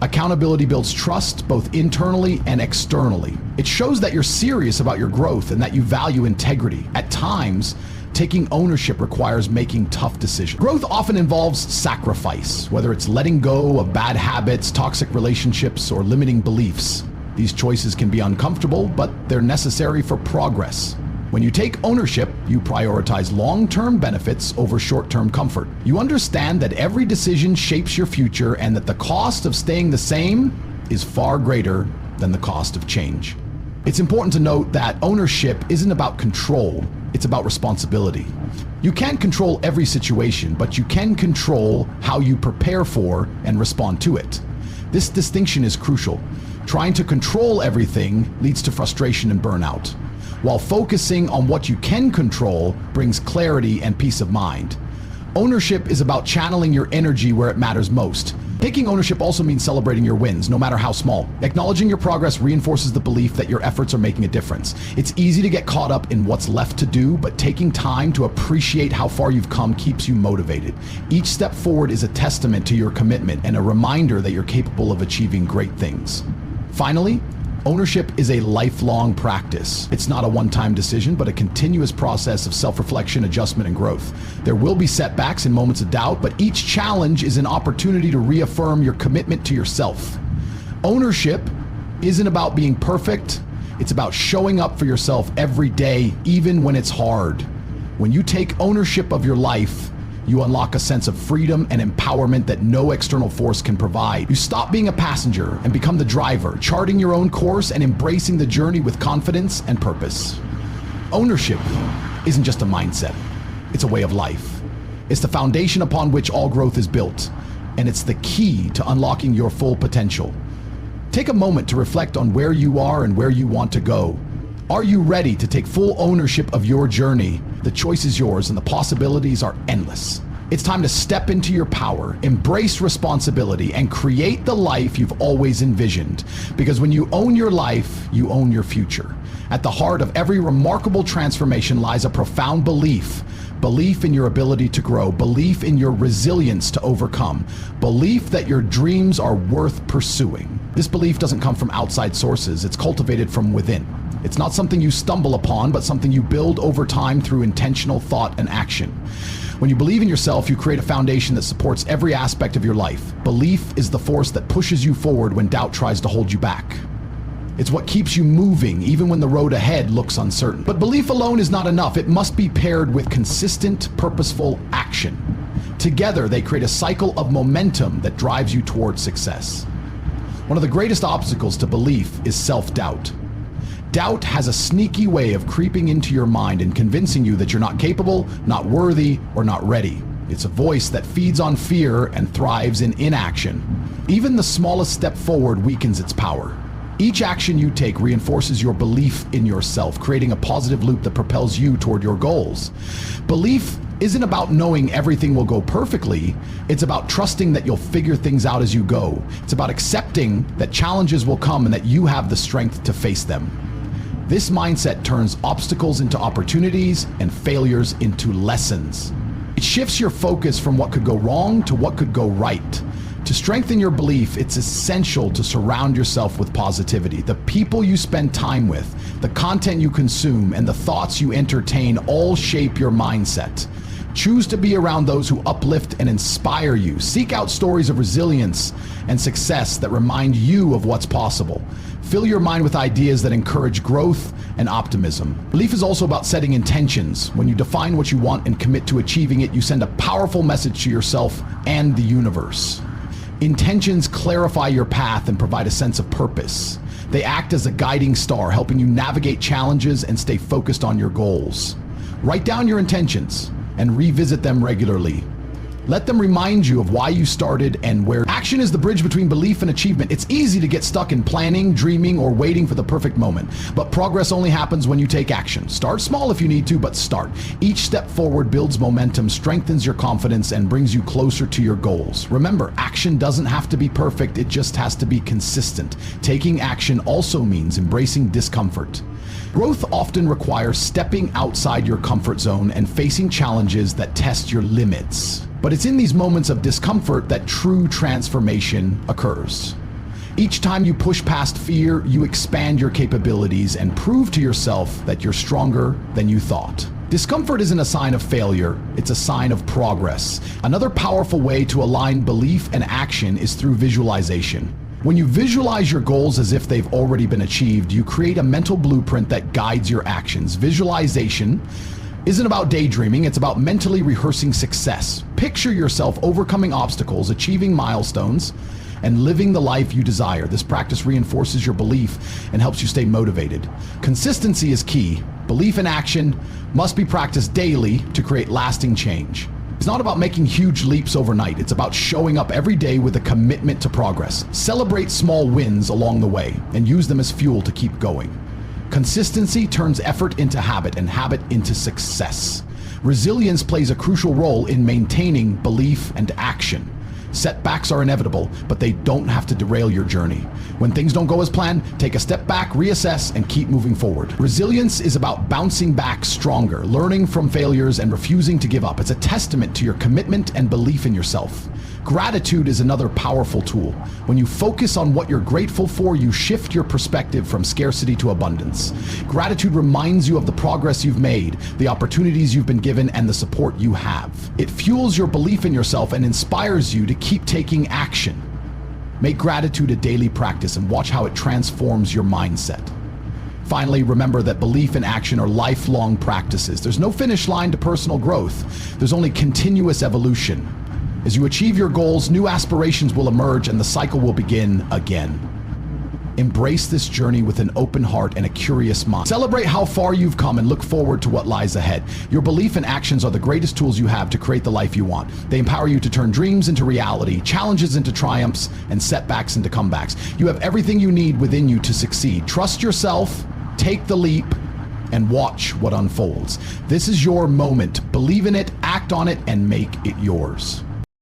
Accountability builds trust both internally and externally. It shows that you're serious about your growth and that you value integrity. At times, taking ownership requires making tough decisions. Growth often involves sacrifice, whether it's letting go of bad habits, toxic relationships, or limiting beliefs. These choices can be uncomfortable, but they're necessary for progress. When you take ownership, you prioritize long-term benefits over short-term comfort. You understand that every decision shapes your future and that the cost of staying the same is far greater than the cost of change. It's important to note that ownership isn't about control, it's about responsibility. You can't control every situation, but you can control how you prepare for and respond to it. This distinction is crucial. Trying to control everything leads to frustration and burnout, while focusing on what you can control brings clarity and peace of mind. Ownership is about channeling your energy where it matters most. Taking ownership also means celebrating your wins, no matter how small. Acknowledging your progress reinforces the belief that your efforts are making a difference. It's easy to get caught up in what's left to do, but taking time to appreciate how far you've come keeps you motivated. Each step forward is a testament to your commitment and a reminder that you're capable of achieving great things. Finally, ownership is a lifelong practice. It's not a one-time decision, but a continuous process of self-reflection, adjustment, and growth. There will be setbacks and moments of doubt, but each challenge is an opportunity to reaffirm your commitment to yourself. Ownership isn't about being perfect. It's about showing up for yourself every day, even when it's hard. When you take ownership of your life, you unlock a sense of freedom and empowerment that no external force can provide. You stop being a passenger and become the driver, charting your own course and embracing the journey with confidence and purpose. Ownership isn't just a mindset, it's a way of life. It's the foundation upon which all growth is built, and it's the key to unlocking your full potential. Take a moment to reflect on where you are and where you want to go. Are you ready to take full ownership of your journey? The choice is yours and the possibilities are endless. It's time to step into your power, embrace responsibility, and create the life you've always envisioned. Because when you own your life, you own your future. At the heart of every remarkable transformation lies a profound belief. Belief in your ability to grow, belief in your resilience to overcome, belief that your dreams are worth pursuing. This belief doesn't come from outside sources, it's cultivated from within. It's not something you stumble upon, but something you build over time through intentional thought and action. When you believe in yourself, you create a foundation that supports every aspect of your life. Belief is the force that pushes you forward when doubt tries to hold you back. It's what keeps you moving, even when the road ahead looks uncertain. But belief alone is not enough. It must be paired with consistent, purposeful action. Together, they create a cycle of momentum that drives you towards success. One of the greatest obstacles to belief is self-doubt. Doubt has a sneaky way of creeping into your mind and convincing you that you're not capable, not worthy, or not ready. It's a voice that feeds on fear and thrives in inaction. Even the smallest step forward weakens its power. Each action you take reinforces your belief in yourself, creating a positive loop that propels you toward your goals. Belief isn't about knowing everything will go perfectly. It's about trusting that you'll figure things out as you go. It's about accepting that challenges will come and that you have the strength to face them. This mindset turns obstacles into opportunities and failures into lessons. It shifts your focus from what could go wrong to what could go right. To strengthen your belief, it's essential to surround yourself with positivity. The people you spend time with, the content you consume, and the thoughts you entertain all shape your mindset. Choose to be around those who uplift and inspire you. Seek out stories of resilience and success that remind you of what's possible. Fill your mind with ideas that encourage growth and optimism. Belief is also about setting intentions. When you define what you want and commit to achieving it, you send a powerful message to yourself and the universe. Intentions clarify your path and provide a sense of purpose. They act as a guiding star, helping you navigate challenges and stay focused on your goals. Write down your intentions and revisit them regularly. Let them remind you of why you started and where. Action is the bridge between belief and achievement. It's easy to get stuck in planning, dreaming, or waiting for the perfect moment. But progress only happens when you take action. Start small if you need to, but start. Each step forward builds momentum, strengthens your confidence, and brings you closer to your goals. Remember, action doesn't have to be perfect, it just has to be consistent. Taking action also means embracing discomfort. Growth often requires stepping outside your comfort zone and facing challenges that test your limits. But it's in these moments of discomfort that true transformation occurs. Each time you push past fear, you expand your capabilities and prove to yourself that you're stronger than you thought. Discomfort isn't a sign of failure, it's a sign of progress. Another powerful way to align belief and action is through visualization. When you visualize your goals as if they've already been achieved, you create a mental blueprint that guides your actions. Visualization isn't about daydreaming, it's about mentally rehearsing success. Picture yourself overcoming obstacles, achieving milestones, and living the life you desire. This practice reinforces your belief and helps you stay motivated. Consistency is key. Belief and action must be practiced daily to create lasting change. It's not about making huge leaps overnight. It's about showing up every day with a commitment to progress. Celebrate small wins along the way and use them as fuel to keep going. Consistency turns effort into habit and habit into success. Resilience plays a crucial role in maintaining belief and action. Setbacks are inevitable, but they don't have to derail your journey. When things don't go as planned, take a step back, reassess, and keep moving forward. Resilience is about bouncing back stronger, learning from failures, and refusing to give up. It's a testament to your commitment and belief in yourself. Gratitude is another powerful tool. When you focus on what you're grateful for, you shift your perspective from scarcity to abundance. Gratitude reminds you of the progress you've made, the opportunities you've been given, and the support you have. It fuels your belief in yourself and inspires you to keep taking action. Make gratitude a daily practice and watch how it transforms your mindset. Finally, remember that belief and action are lifelong practices. There's no finish line to personal growth. There's only continuous evolution. As you achieve your goals, new aspirations will emerge and the cycle will begin again. Embrace this journey with an open heart and a curious mind. Celebrate how far you've come and look forward to what lies ahead. Your belief and actions are the greatest tools you have to create the life you want. They empower you to turn dreams into reality, challenges into triumphs, and setbacks into comebacks. You have everything you need within you to succeed. Trust yourself, take the leap, and watch what unfolds. This is your moment. Believe in it, act on it, and make it yours.